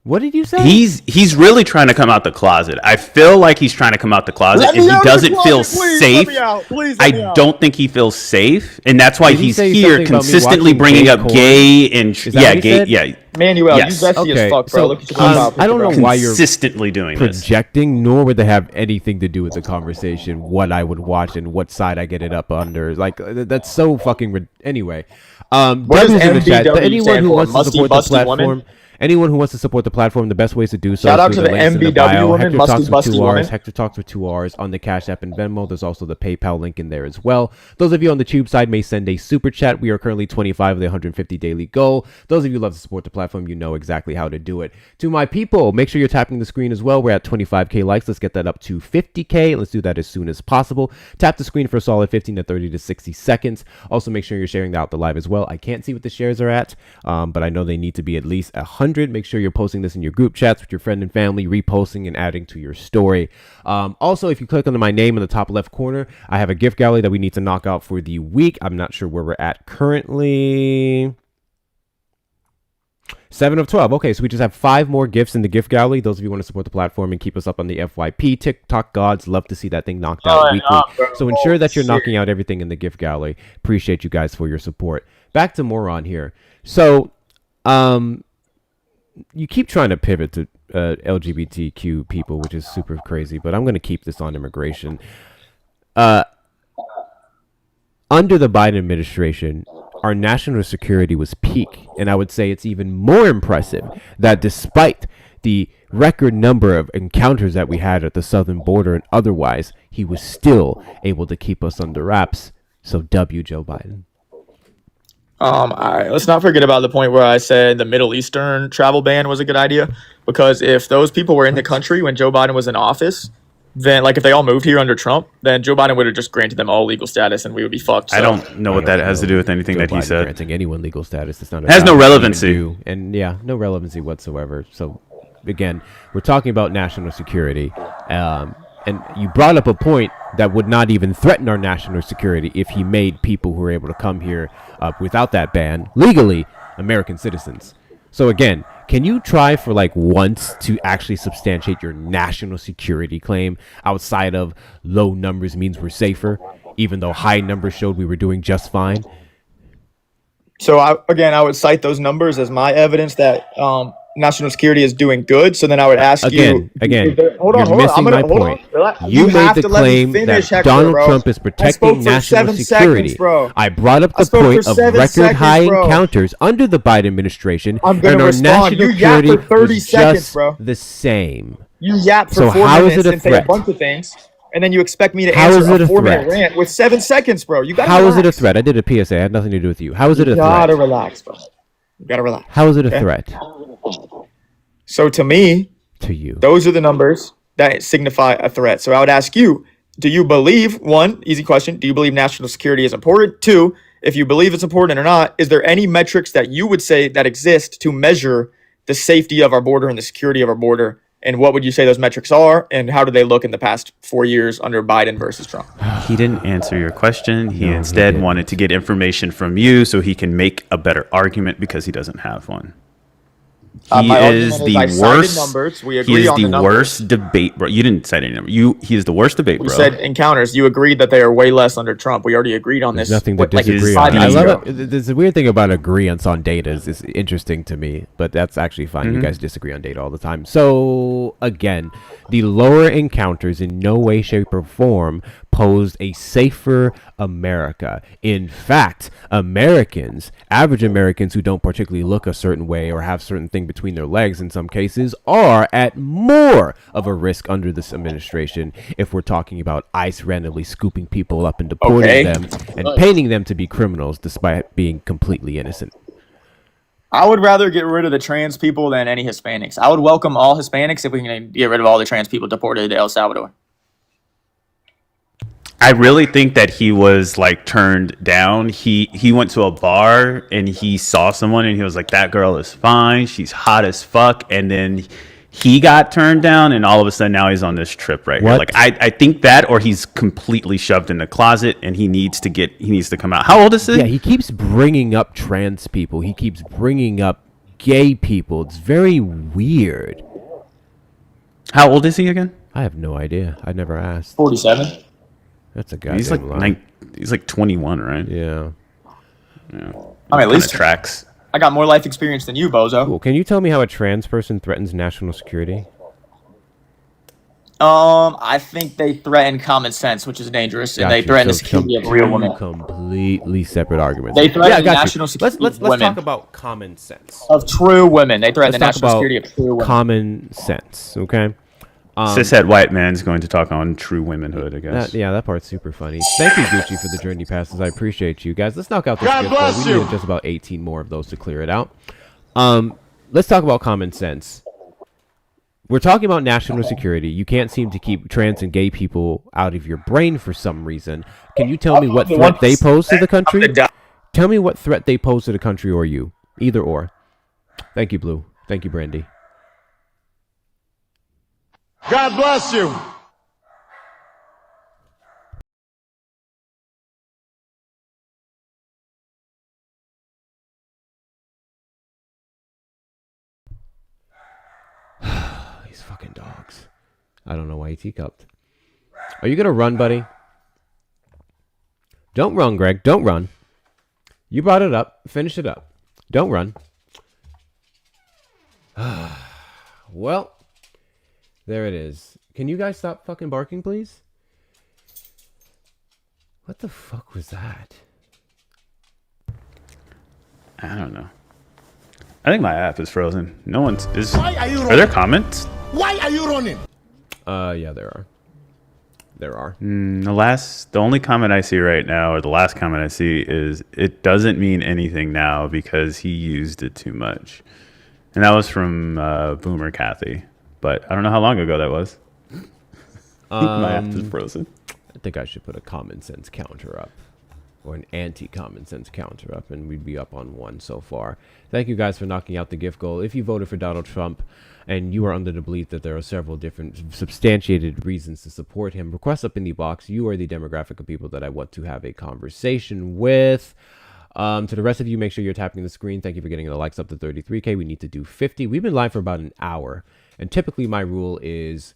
What did you say? He's really trying to come out the closet. I feel like he's trying to come out the closet, and he doesn't feel safe. I don't think he feels safe, and that's why Did he he's say here something about me consistently watching bringing gay up porn? gay and Is that yeah, what he gay, said? yeah. Manuel, Yes. you messy Okay, as fuck, bro. so, Look at your profile I don't know picture, why you're consistently doing this. projecting, nor would they have anything to do with the conversation, what I would watch and what side I get it up under. Like, that's so fucking... Anyway. What W's does in the chat. MBW Anyone stand who for? wants to Musty, support the busty platform... woman? Anyone who wants to support the platform, the best ways to do so Shout out is to through the links in the MBW bio. woman, Hector musty, Talks with busty 2 woman. R's. Hector Talks with 2 R's on the Cash App and Venmo. There's also the PayPal link in there as well. Those of you on the Tube side may send a super chat. We are currently 25 of the 150 daily goal. Those of you who love to support the platform, you know exactly how to do it. To my people, make sure you're tapping the screen as well. We're at 25K likes. Let's get that up to 50K. Let's do that as soon as possible. Tap the screen for a solid 15 to 30 to 60 seconds. Also, make sure you're sharing out the live as well. I can't see what the shares are at, but I know they need to be at least 100. Make sure you're posting this in your group chats with your friend and family, reposting and adding to your story. Also, if you click on my name in the top left corner, I have a gift gallery that we need to knock out for the week. I'm not sure where we're at currently. 7 of 12. Okay, so we just have 5 more gifts in the gift gallery. Those of you who want to support the platform and keep us up on the FYP, TikTok gods love to see that thing knocked out weekly. So ensure that you're knocking out everything in the gift gallery. Appreciate you guys for your support. Back to Moron here. So, you keep trying to pivot to LGBTQ people, which is super crazy, but I'm going to keep this on immigration. Under the Biden administration, our national security was peak, and I would say it's even more impressive that despite the record number of encounters that we had at the southern border and otherwise, he was still able to keep us under wraps. So W, Joe Biden. All right, let's not forget about the point where I said the Middle Eastern travel ban was a good idea, because if those people were in the country when Joe Biden was in office, then like if they all moved here under Trump, then Joe Biden would have just granted them all legal status and we would be fucked. I don't know what that has to do with anything Joe that he Biden said. Granting anyone legal status, it's not Has no about what we relevancy. do. And yeah, no relevancy whatsoever. So again, we're talking about national security. And you brought up a point that would not even threaten our national security if he made people who are able to come here without that ban legally American citizens. So again, can you try for like once to actually substantiate your national security claim outside of low numbers means we're safer, even though high numbers showed we were doing just fine? So I would cite those numbers as my evidence that national security is doing good. So then I would ask Again, hold on, you're missing my point. You made have the to let me claim finish, that Hector, Donald bro. Trump is I spoke protecting for national 7 security. seconds, bro. I brought up I the spoke point for of 7 record seconds, high bro. encounters under the Biden administration, I'm gonna and our respond. national You yapped security for 30 was seconds, just bro. the same. You yap for So 4 how is minutes it a and say a threat? bunch of things, and then you expect me to How is answer it a a 4-minute threat? rant with 7 seconds, bro. You gotta How relax. is it a threat? I did a PSA. It had nothing to do with you. How is it a You gotta threat? relax, bro. You gotta relax. How is it a Okay. threat So to me, to you? those are the numbers that signify a threat. So I would ask you, do you believe, one, easy question, do you believe national security is important? 2, if you believe it's important or not, is there any metrics that you would say that exist to measure the safety of our border and the security of our border? And what would you say those metrics are? And how do they look in the past 4 years under Biden versus Trump? He didn't answer your question. He No, he instead didn't. wanted to get information from you so he can make a better argument because he doesn't have one. He My is argument the I cited worst. numbers. We He agree is on the the numbers. worst debate, bro. You didn't cite any number. He is the worst debate, We bro. said encounters. You agreed that they are way less under Trump. We already agreed on There's this. nothing to what, like disagree five on. I minutes love ago. it. There's a weird thing about agreeance on data is interesting to me, but that's actually fine. You Mhm. guys disagree on data all the time. So again, the lower encounters in no way, shape, or form posed a safer America. In fact, average Americans who don't particularly look a certain way or have certain thing between their legs in some cases, are at more of a risk under this administration if we're talking about ICE randomly scooping people up and deporting Okay. them and painting them to be criminals despite being completely innocent. I would rather get rid of the trans people than any Hispanics. I would welcome all Hispanics if we can get rid of all the trans people deported to El Salvador. I really think that he was like turned down. He went to a bar and he saw someone and he was like, "That girl is fine. She's hot as fuck." And then he got turned down, and all of a sudden now he's on this trip right here. What? Like I think that, or he's completely shoved in the closet and he needs to come out. How old is he? Yeah, he keeps bringing up trans people. He keeps bringing up gay people. It's very weird. How old is he again? I have no idea. I never asked. 47. That's a goddamn He's like lie. he's like 21, right? Yeah. I mean, at Kinda least tracks. I got more life experience than you, bozo. Cool. Can you tell me how a trans person threatens national security? I think they threaten common sense, which is dangerous, and they Gotcha. threaten the So security of real women. Completely separate arguments. They threaten I got you. national security Let's of women. talk about common sense. Of true women. They threaten Let's the talk national about security of true women. common sense. Okay. Cishet white man's going to talk on true womanhood, I guess. That part's super funny. Thank you, Gucci, for the journey passes. I appreciate you guys. Let's knock out this gift code. We need just about 18 more of those to clear it out. Let's talk about common sense. We're talking about national security. You can't seem to keep trans and gay people out of your brain for some reason. Can you tell me what threat they pose to the country? Tell me what threat they pose to the country or you. Either or. Thank you, Blue. Thank you, Brandy. God bless you. These fucking dogs. I don't know why he teacupped. Are you gonna run, buddy? Don't run, Greg. Don't run. You brought it up. Finish it up. Don't run. Well, there it is. Can you guys stop fucking barking, please? What the fuck was that? I don't know. I think my app is frozen. No one's is. Why are you Are there running? comments? Why are you running? Yeah, there are. There are. The only comment I see right now, or the last comment I see, is it doesn't mean anything now because he used it too much, and that was from Boomer Kathy. But I don't know how long ago that was. My app is frozen. I think I should put a common sense counter up. Or an anti-common sense counter up, and we'd be up on 1 so far. Thank you guys for knocking out the gift goal. If you voted for Donald Trump and you are under the belief that there are several different substantiated reasons to support him, request up in the box. You are the demographic of people that I want to have a conversation with. To the rest of you, make sure you're tapping the screen. Thank you for getting the likes up to 33K. We need to do 50. We've been live for about an hour, and typically my rule is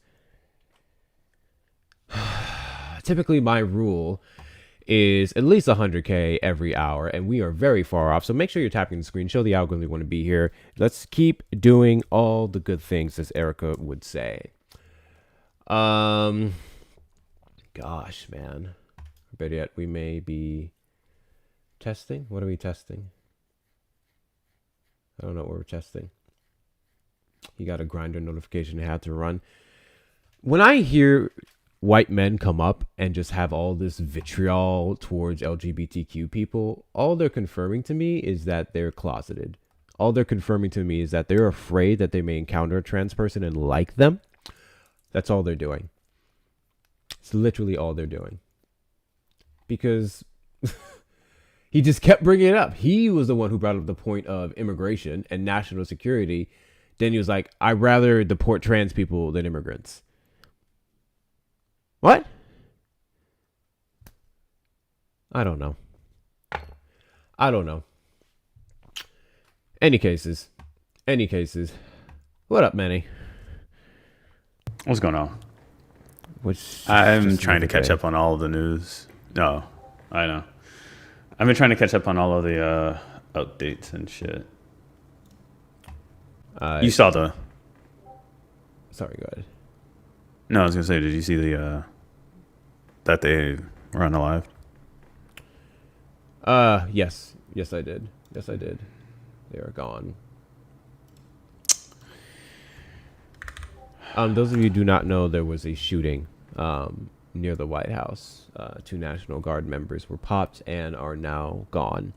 at least 100K every hour, and we are very far off. So make sure you're tapping the screen. Show the algorithm you want to be here. Let's keep doing all the good things, as Erica would say. Gosh, man. Better yet, we may be testing. What are we testing? I don't know what we're testing. He got a Grindr notification he had to run. When I hear white men come up and just have all this vitriol towards LGBTQ people, all they're confirming to me is that they're closeted. All they're confirming to me is that they're afraid that they may encounter a trans person and like them. That's all they're doing. It's literally all they're doing. Because he just kept bringing it up. He was the one who brought up the point of immigration and national security. Then he was like, I'd rather deport trans people than immigrants. What? I don't know. Any cases. Any cases, what up, Manny? What's going on? Which I'm trying to catch up on all of the news. No, I know. I've been trying to catch up on all of the updates and shit. You saw the... Sorry, go ahead. No, I was gonna say, did you see the that they were unalived? Yes, I did. They are gone. Those of you who do not know, there was a shooting near the White House. 2 National Guard members were popped and are now gone.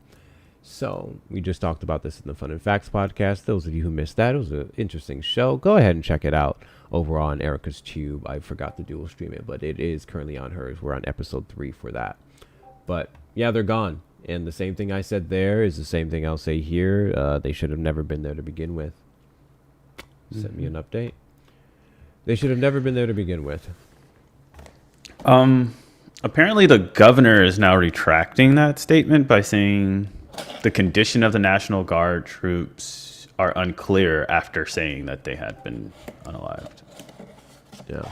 So we just talked about this in the Fun and Facts podcast. Those of you who missed that, it was an interesting show. Go ahead and check it out over on Erica's Tube. I forgot to dual stream it, but it is currently on hers. We're on episode 3 for that. But yeah, they're gone. And the same thing I said there is the same thing I'll say here. They should have never been there to begin with. Send me an update. They should have never been there to begin with. Apparently the governor is now retracting that statement by saying the condition of the National Guard troops are unclear after saying that they had been unalived. Yeah.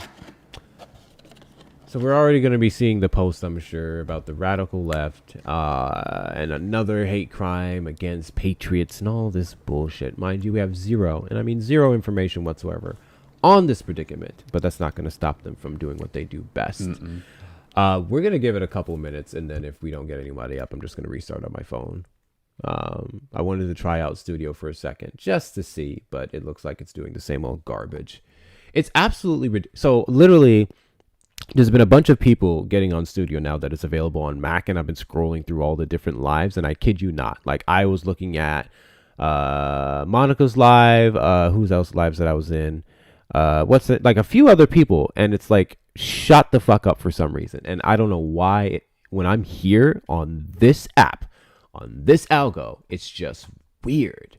So we're already going to be seeing the post, I'm sure, about the radical left and another hate crime against patriots and all this bullshit. Mind you, we have zero, and I mean zero information whatsoever on this predicament, but that's not going to stop them from doing what they do best. We're going to give it a couple minutes, and then if we don't get anybody up, I'm just going to restart on my phone. I wanted to try out Studio for a second just to see, but it looks like it's doing the same old garbage. It's absolutely so literally there's been a bunch of people getting on Studio now that is available on Mac, and I've been scrolling through all the different lives, and I kid you not, like I was looking at Monica's live, whose else lives that I was in, what's it, like a few other people, and it's like shut the fuck up for some reason, and I don't know why. When I'm here on this app, on this algo, it's just weird.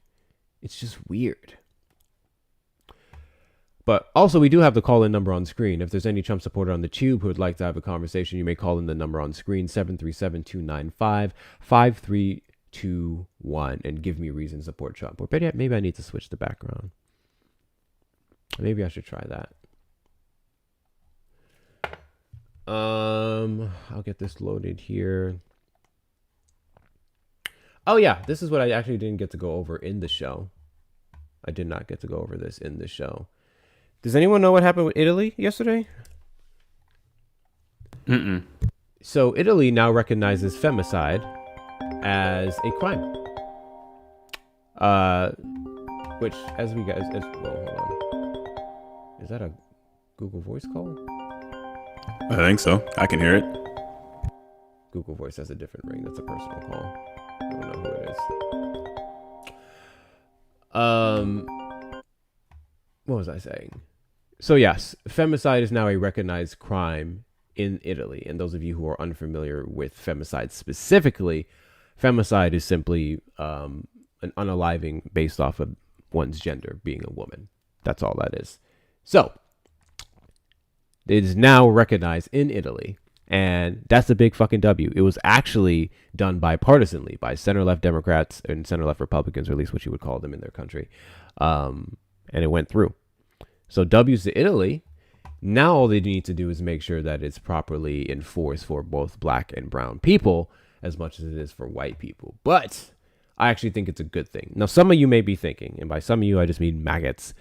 But also, we do have the call-in number on screen. If there's any Trump supporter on the tube who would like to have a conversation, you may call in the number on screen, 737-295-5321, and give me a reason to support Trump. Or maybe I need to switch the background. Maybe I should try that. I'll get this loaded here. Oh yeah, this is what I actually didn't get to go over in the show. I did not get to go over this in the show. Does anyone know what happened with Italy yesterday? So Italy now recognizes femicide as a crime. Which, well, hold on. Is that a Google Voice call? I think so. I can hear it. Google Voice has a different ring. That's a personal call. I don't know who it is. What was I saying? So yes, femicide is now a recognized crime in Italy. And those of you who are unfamiliar with femicide specifically, femicide is simply an unaliving based off of one's gender, being a woman. That's all that is. So it is now recognized in Italy. And that's a big fucking W. It was actually done bipartisanly by center-left Democrats and center-left Republicans, or at least what you would call them in their country. And it went through. So W's to Italy. Now all they need to do is make sure that it's properly enforced for both black and brown people as much as it is for white people. But I actually think it's a good thing. Now, some of you may be thinking, and by some of you, I just mean maggots,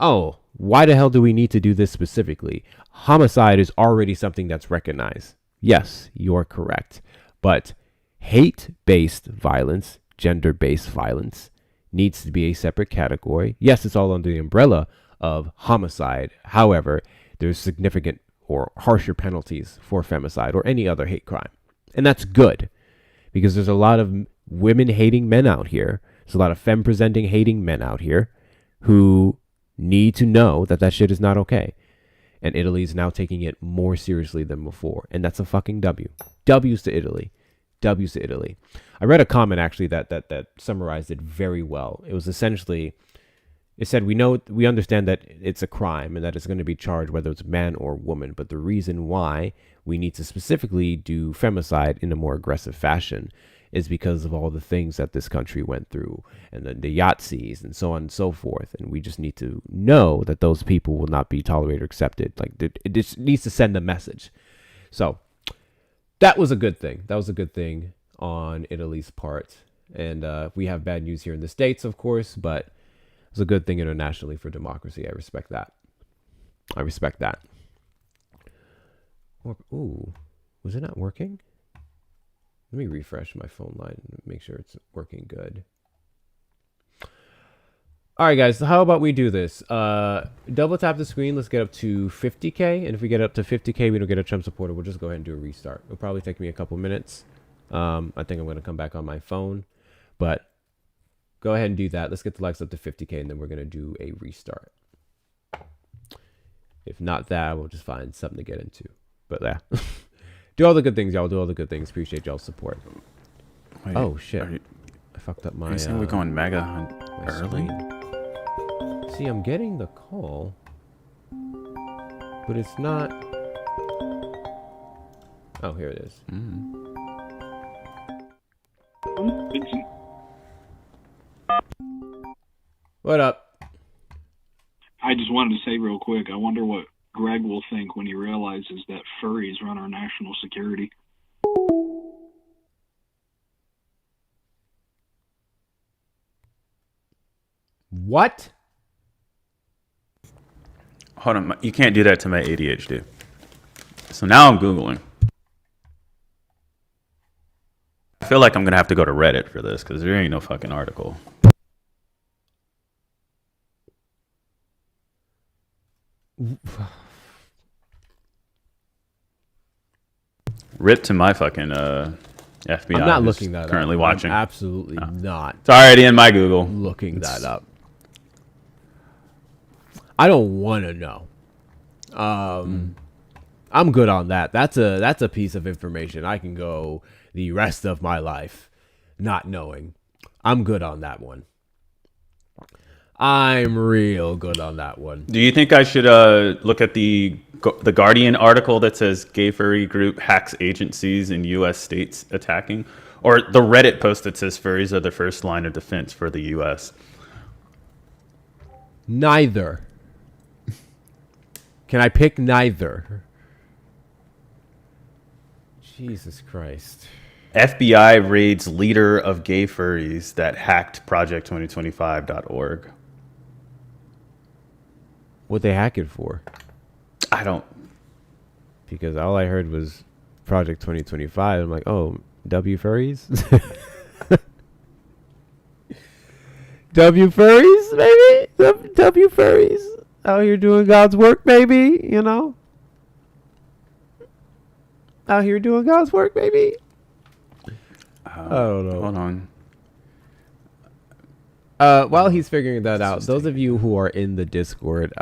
oh, why the hell do we need to do this specifically? Homicide is already something that's recognized. Yes, you're correct. But hate-based violence, gender-based violence, needs to be a separate category. Yes, it's all under the umbrella of homicide. However, there's significant or harsher penalties for femicide or any other hate crime. And that's good, because there's a lot of women-hating men out here. There's a lot of femme-presenting hating men out here who need to know that that shit is not okay. And Italy is now taking it more seriously than before. And that's a fucking W. W's to Italy. W's to Italy. I read a comment actually that summarized it very well. It was essentially, It said we understand that it's a crime and that it's going to be charged whether it's man or woman, but the reason why we need to specifically do femicide in a more aggressive fashion is because of all the things that this country went through and the Yahtzees and so on and so forth. And we just need to know that those people will not be tolerated or accepted. Like it just needs to send a message. So that was a good thing. That was a good thing on Italy's part. And we have bad news here in the States, of course, but it's a good thing internationally for democracy. I respect that. I respect that. Ooh, was it not working? Let me refresh my phone line and make sure it's working good. All right, guys, so how about we do this? Double tap the screen. Let's get up to 50K. And if we get up to 50K, we don't get a Trump supporter. We'll just go ahead and do a restart. It'll probably take me a couple minutes. I think I'm going to come back on my phone. But go ahead and do that. Let's get the likes up to 50K, and then we're going to do a restart. If not that, we'll just find something to get into. But yeah. Do all the good things, y'all. Do all the good things. Appreciate y'all's support. Wait, oh, shit. I fucked up my... Are you saying we're going mega early? Screen. See, I'm getting the call. But it's not... Oh, here it is. What up? I just wanted to say real quick, I wonder what Greg will think when he realizes that furries run our national security. What? Hold on, you can't do that to my ADHD. So now I'm Googling. I feel like I'm going to have to go to Reddit for this because there ain't no fucking article. Rip to my fucking FBI. I'm not looking that currently up. watching. I'm absolutely not. It's already in my Google. Looking that up. I don't want to know. I'm good on that. That's a piece of information I can go the rest of my life not knowing. I'm good on that one. I'm real good on that one. Do you think I should look at the Guardian article that says gay furry group hacks agencies in U.S. states attacking? Or the Reddit post that says furries are the first line of defense for the U.S.? Neither. Can I pick neither? Jesus Christ. FBI raids leader of gay furries that hacked project2025.org. What they hack it for? I don't. Because all I heard was Project 2025. I'm like, oh, W furries? W furries, baby? W furries. Out here doing God's work, baby. You know? Out here doing God's work, baby. I don't know. Hold on. While he's figuring that out, those of you who are in the Discord,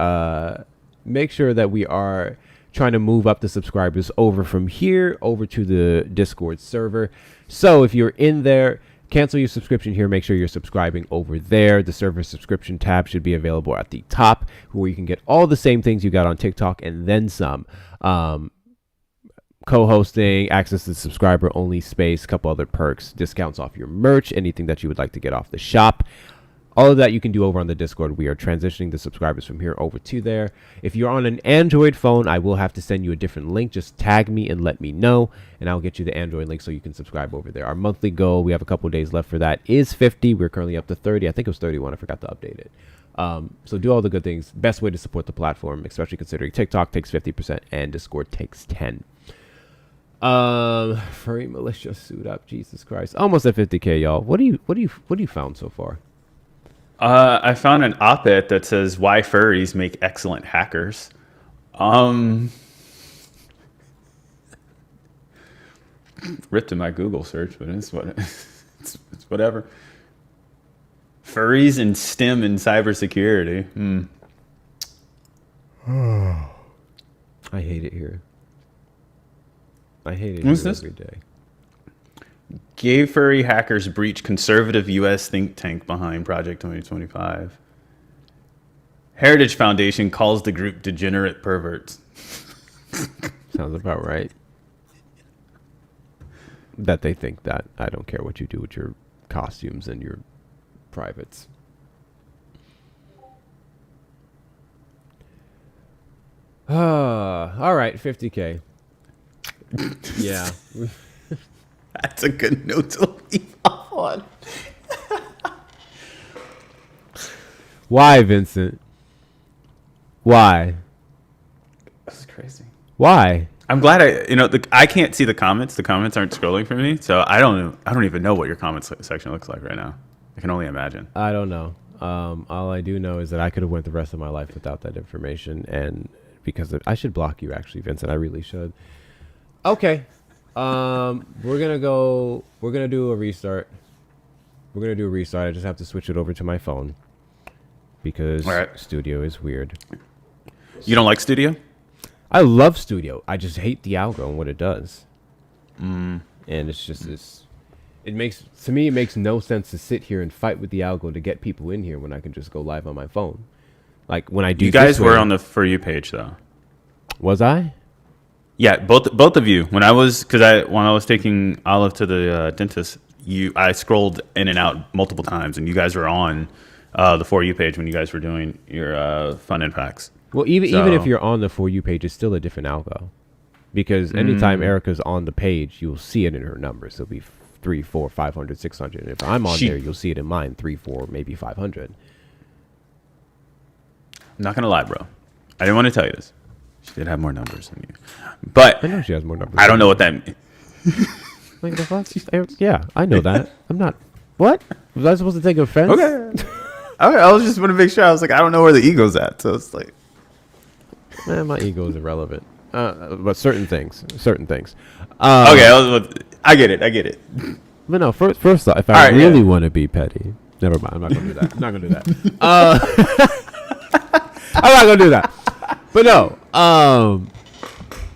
make sure that we are trying to move up the subscribers over from here over to the Discord server. So if you're in there, cancel your subscription here. Make sure you're subscribing over there. The server subscription tab should be available at the top, where you can get all the same things you got on TikTok and then some. Co-hosting, access to the subscriber only space, a couple other perks, discounts off your merch, anything that you would like to get off the shop. All of that you can do over on the Discord. We are transitioning the subscribers from here over to there. If you're on an Android phone, I will have to send you a different link. Just tag me and let me know, and I'll get you the Android link so you can subscribe over there. Our monthly goal, we have a couple days left for that, is 50. We're currently up to 30. I think it was 31. I forgot to update it. So do all the good things. Best way to support the platform, especially considering TikTok takes 50% and Discord takes 10. Furry militia suit up. Jesus Christ. Almost at 50K, y'all. What do you found so far? I found an op-ed that says why furries make excellent hackers. Ripped in my Google search, but it's whatever. Furries and STEM and cybersecurity. I hate it here. I hate it What's here this? every day. Gay furry hackers breach conservative U.S. think tank behind Project 2025. Heritage Foundation calls the group degenerate perverts. Sounds about right. That they think that I don't care what you do with your costumes and your privates. All right, 50K. Yeah. That's a good note to leave off on. Why, Vincent? Why? That's crazy. Why? I'm glad I can't see the comments. The comments aren't scrolling for me, so I don't even know what your comments section looks like right now. I can only imagine. I don't know. All I do know is that I could have went the rest of my life without that information, and I should block you, actually, Vincent. I really should. Okay. We're gonna do a restart. I just have to switch it over to my phone because Studio is weird. You don't like Studio? I love Studio. I just hate the algo and what it does. And it's just this. It makes no sense to sit here and fight with the algo to get people in here when I can just go live on my phone. Like when I do. You guys were on the For You page though. Was I? Yeah, both of you. When I was taking Olive to the dentist, I scrolled in and out multiple times, and you guys were on the For You page when you guys were doing your fun and facts. Well, even if you're on the For You page, it's still a different algo, because anytime Erica's on the page, you'll see it in her numbers. It'll be 3, 4, 500, 600. And if I'm on there, you'll see it in mine 3, 4, maybe 500. I'm not gonna lie, bro. I didn't want to tell you this. She did have more numbers than you, but I know she has more numbers. I don't know what that means. Like the fuck? Yeah, I know that. I'm not. What? Was I supposed to take offense? Okay. I was just want to make sure. I was like, I don't know where the ego's at, so it's like, man, my ego is irrelevant. But certain things. Okay, I get it. But no, first off, if I really want to be petty, never mind. I'm not gonna do that. I'm not gonna do that. But no.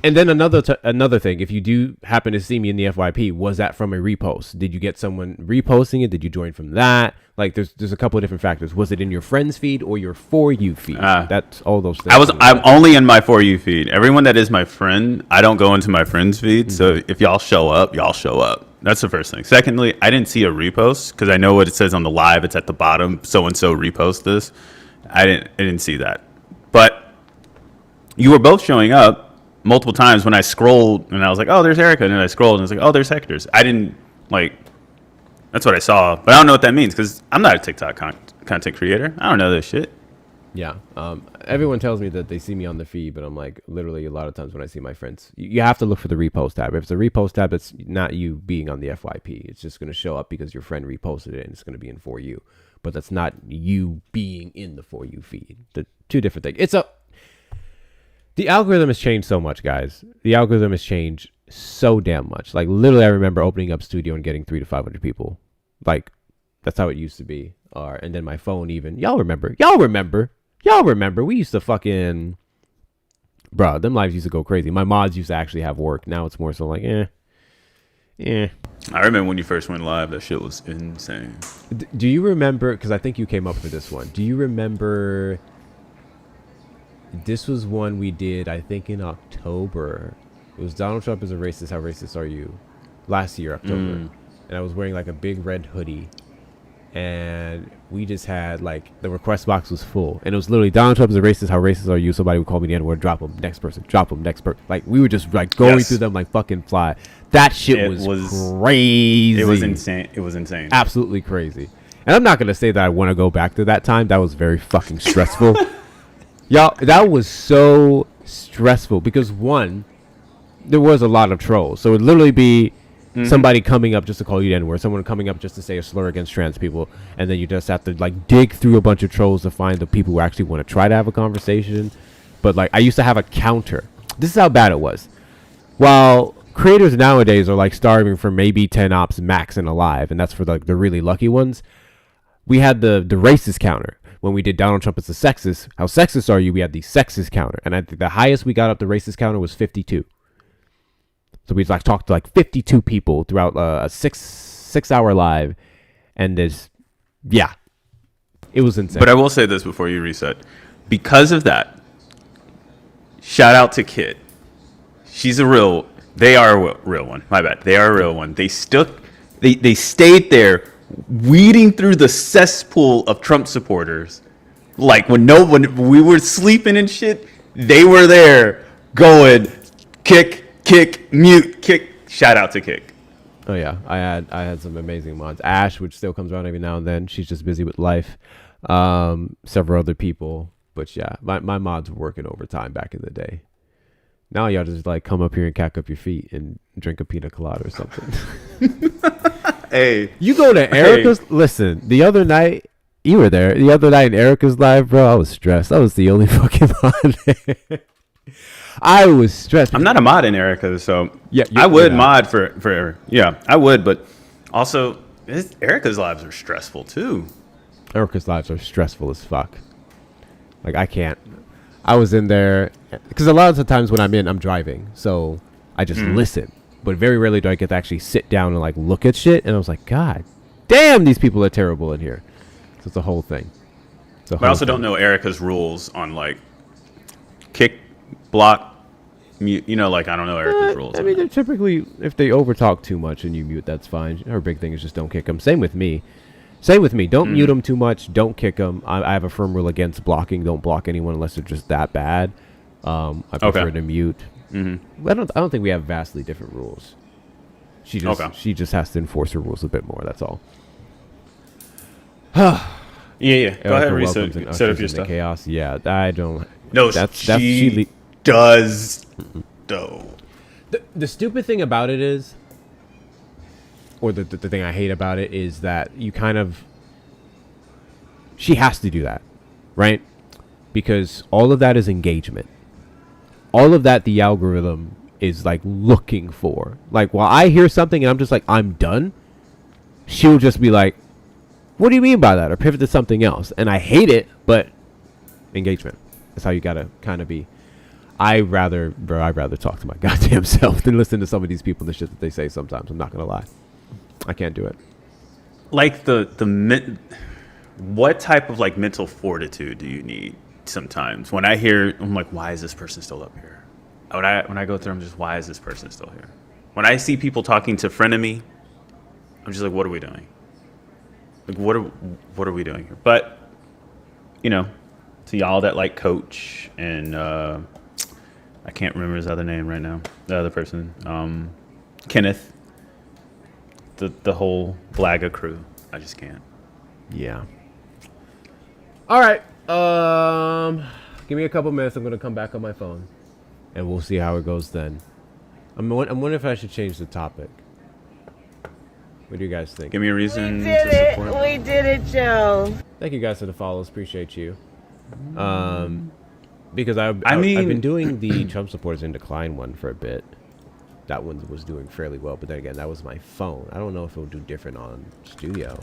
And then another thing, if you do happen to see me in the FYP, was that from a repost? Did you get someone reposting it? Did you join from that? Like, there's a couple of different factors. Was it in your friends feed or your For You feed? That's all those things. I'm only in my For You feed. Everyone that is my friend, I don't go into my friends feed. So if y'all show up, y'all show up. That's the first thing. Secondly, I didn't see a repost because I know what it says on the live. It's at the bottom. So and so repost this. I didn't see that. But you were both showing up multiple times when I scrolled, and I was like, oh, there's Erica. And then I scrolled, and I was like, oh, there's Hector's. I didn't, that's what I saw. But I don't know what that means, because I'm not a TikTok content creator. I don't know this shit. Yeah. Everyone tells me that they see me on the feed, but I'm like, literally, a lot of times when I see my friends, you have to look for the repost tab. If it's a repost tab, it's not you being on the FYP. It's just going to show up because your friend reposted it, and it's going to be in For You. But that's not you being in the For You feed. The two different things. The algorithm has changed so much, guys. The algorithm has changed so damn much. Like, literally, I remember opening up Studio and getting 300 to 500 people. Like, that's how it used to be. And then my phone even. Y'all remember. We used to fucking... Bro, them lives used to go crazy. My mods used to actually have work. Now it's more so like, eh. I remember when you first went live, that shit was insane. Do you remember... Because I think you came up for this one. Do you remember... This was one we did, I think, in October. It was Donald Trump is a racist. How racist are you? Last year, October. And I was wearing like a big red hoodie. And we just had the request box was full. And it was literally Donald Trump is a racist. How racist are you? Somebody would call me the N-word. Drop him. Next person. Drop him. Next person. Like, we were just going through them like fucking fly. That shit was crazy. It was insane. Absolutely crazy. And I'm not going to say that I want to go back to that time. That was very fucking stressful. Y'all, that was so stressful because, one, there was a lot of trolls. So it would literally be somebody coming up just to call you the N-word, someone coming up just to say a slur against trans people, and then you just have to dig through a bunch of trolls to find the people who actually want to try to have a conversation. But I used to have a counter. This is how bad it was. While creators nowadays are starving for maybe 10 ops max and alive, and that's for the really lucky ones, we had the racist counter. When we did Donald Trump as a sexist, how sexist are you? We had the sexist counter. And I think the highest we got up the racist counter was 52. So we talked to 52 people throughout a 6 hour live. And it was insane. But I will say this before you reset. because of that, shout out to Kit. She's a real. They are a real one. My bad. They are a real one. They stuck. They stayed there, weeding through the cesspool of Trump supporters. Like when we were sleeping and shit, they were there going kick, mute, kick. Shout out to Kick. Oh yeah, I had some amazing mods. Ash, which still comes around every now and then. She's just busy with life. Several other people, but yeah, my mods were working overtime back in the day. Now y'all just like come up here and cack up your feet and drink a pina colada or something. Hey, you go to Erica's. Hey. Listen, the other night you were there. The other night in Erica's live, bro, I was stressed. I was the only fucking mod there. I was stressed. I'm not a mod in Erica, so yeah, I would mod for yeah, I would, but also Erica's lives are stressful too. Erica's lives are stressful as fuck. Like I can't. I was in there because a lot of the times when I'm in, I'm driving, so I just listen. But very rarely do I get to actually sit down and like look at shit. And I was like, God damn, these people are terrible in here. So it's a whole thing. But I also don't know Erica's rules on like kick, block, mute. You know, like I don't know Erica's rules. I mean, they're typically, if they overtalk too much and you mute, that's fine. Her big thing is just don't kick them. Same with me. Don't mute them too much. Don't kick them. I have a firm rule against blocking. Don't block anyone unless they're just that bad. I prefer to mute. I don't think we have vastly different rules. She just has to enforce her rules a bit more. That's all. Yeah. Go ahead and reset up your stuff. Chaos. Yeah, I don't. No, she does though. The stupid thing about it is, or the thing I hate about it is that you kind of. She has to do that, right? Because all of that is engagement. All of that, the algorithm is like looking for. Like while I hear something and I'm just like, I'm done, she'll just be like, what do you mean by that? Or pivot to something else. And I hate it, but engagement. That's how you gotta kind of be. I'd rather talk to my goddamn self than listen to some of these people and the shit that they say sometimes. I'm not gonna lie. I can't do it. Like what type of like mental fortitude do you need? Sometimes when I hear, I'm like, why is this person still up here? When I go through, I'm just, why is this person still here? When I see people talking to Frenemy, I'm just like, what are we doing? Like, what are we doing here? But you know, to y'all that like Coach and I can't remember his other name right now. The other person, Kenneth, the whole Blaga crew, I just can't. Yeah. All right. Give me a couple minutes. I'm gonna come back on my phone, and we'll see how it goes then. I'm wondering if I should change the topic. What do you guys think? Give me a reason to support. We did it, Joe. Thank you guys for the follows. Appreciate you. Because I've been doing the Trump supporters in decline one for a bit. That one was doing fairly well, but then again, that was my phone. I don't know if it'll do different on Studio,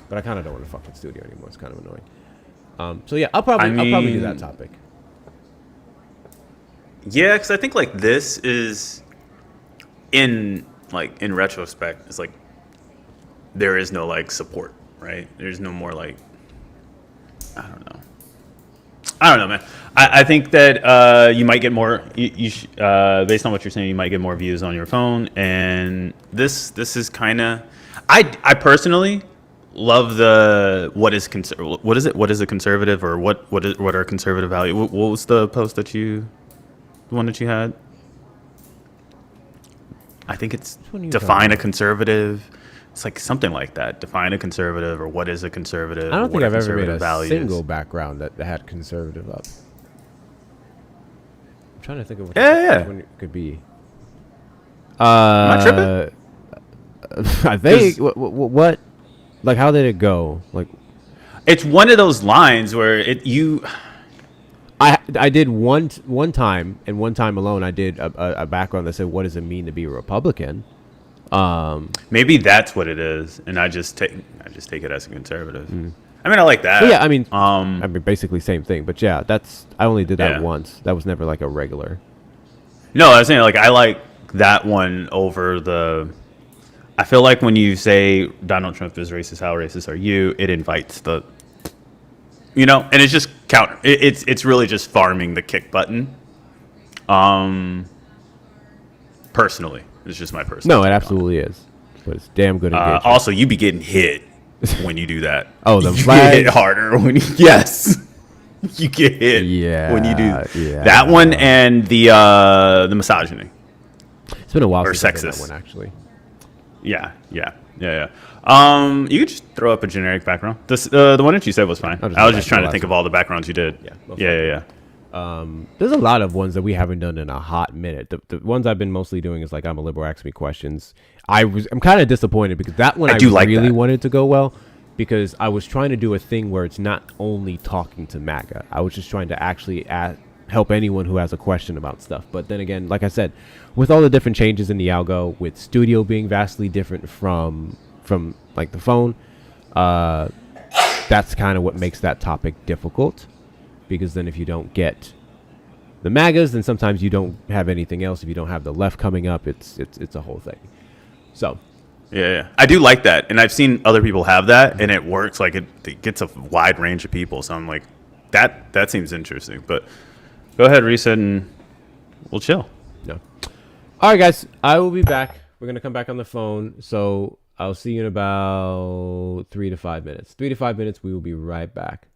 but I kind of don't want to fuck with Studio anymore. It's kind of annoying. So yeah, I'll probably do that topic. Yeah, because I think like this is in retrospect, it's like there is no like support, right? There's no more like I don't know, man. I think that you might get more. Based on what you're saying, you might get more views on your phone, and this is kind of. I personally love what is a conservative, or what are conservative values? What was the post the one that you had? I think it's define a conservative. It's like something like that. Define a conservative, or what is a conservative? I don't think I've ever made a single background that had conservative up. I'm trying to think of what one it could be. Am I tripping? I think what? Like, how did it go? Like, it's one of those lines where I did one time, and one time alone, I did a background that said, "What does it mean to be a Republican?" Maybe that's what it is, and I just take it as a conservative. I mean, I like that. Well, yeah, I mean, basically same thing. But yeah, I only did that once. That was never like a regular. No, I was saying like I like that one over the. I feel like when you say Donald Trump is racist, how racist are you? It invites and it's just counter. It's really just farming the kick button. Personally, it's just my personal. No, it take on absolutely is. But it's damn good engagement. Also, you be getting hit when you do that. Oh, the you get flags? hit harder when you you get hit when you do Yeah, that one and the misogyny. It's been a while or since I've done sexist. that one, actually. Yeah. You could just throw up a generic background. The one that you said was fine. I'll just I go was back just to trying the to think last of all the backgrounds you did. Yeah. There's a lot of ones that we haven't done in a hot minute. The ones I've been mostly doing is like I'm a liberal, ask me questions. I'm kind of disappointed because that one I do like really that. wanted to go well because I was trying to do a thing where it's not only talking to MAGA. I was just trying to actually help anyone who has a question about stuff. But then again, like I said, with all the different changes in the algo, with Studio being vastly different from like the phone, that's kind of what makes that topic difficult. Because then if you don't get the MAGAs, then sometimes you don't have anything else. If you don't have the left coming up, it's a whole thing. So, Yeah. I do like that, and I've seen other people have that, and it works. Like it gets a wide range of people. So I'm like, that seems interesting. But go ahead, reset, and we'll chill. no. All right, guys. I will be back. We're going to come back on the phone. So I'll see you in about 3 to 5 minutes. 3 to 5 minutes. We will be right back.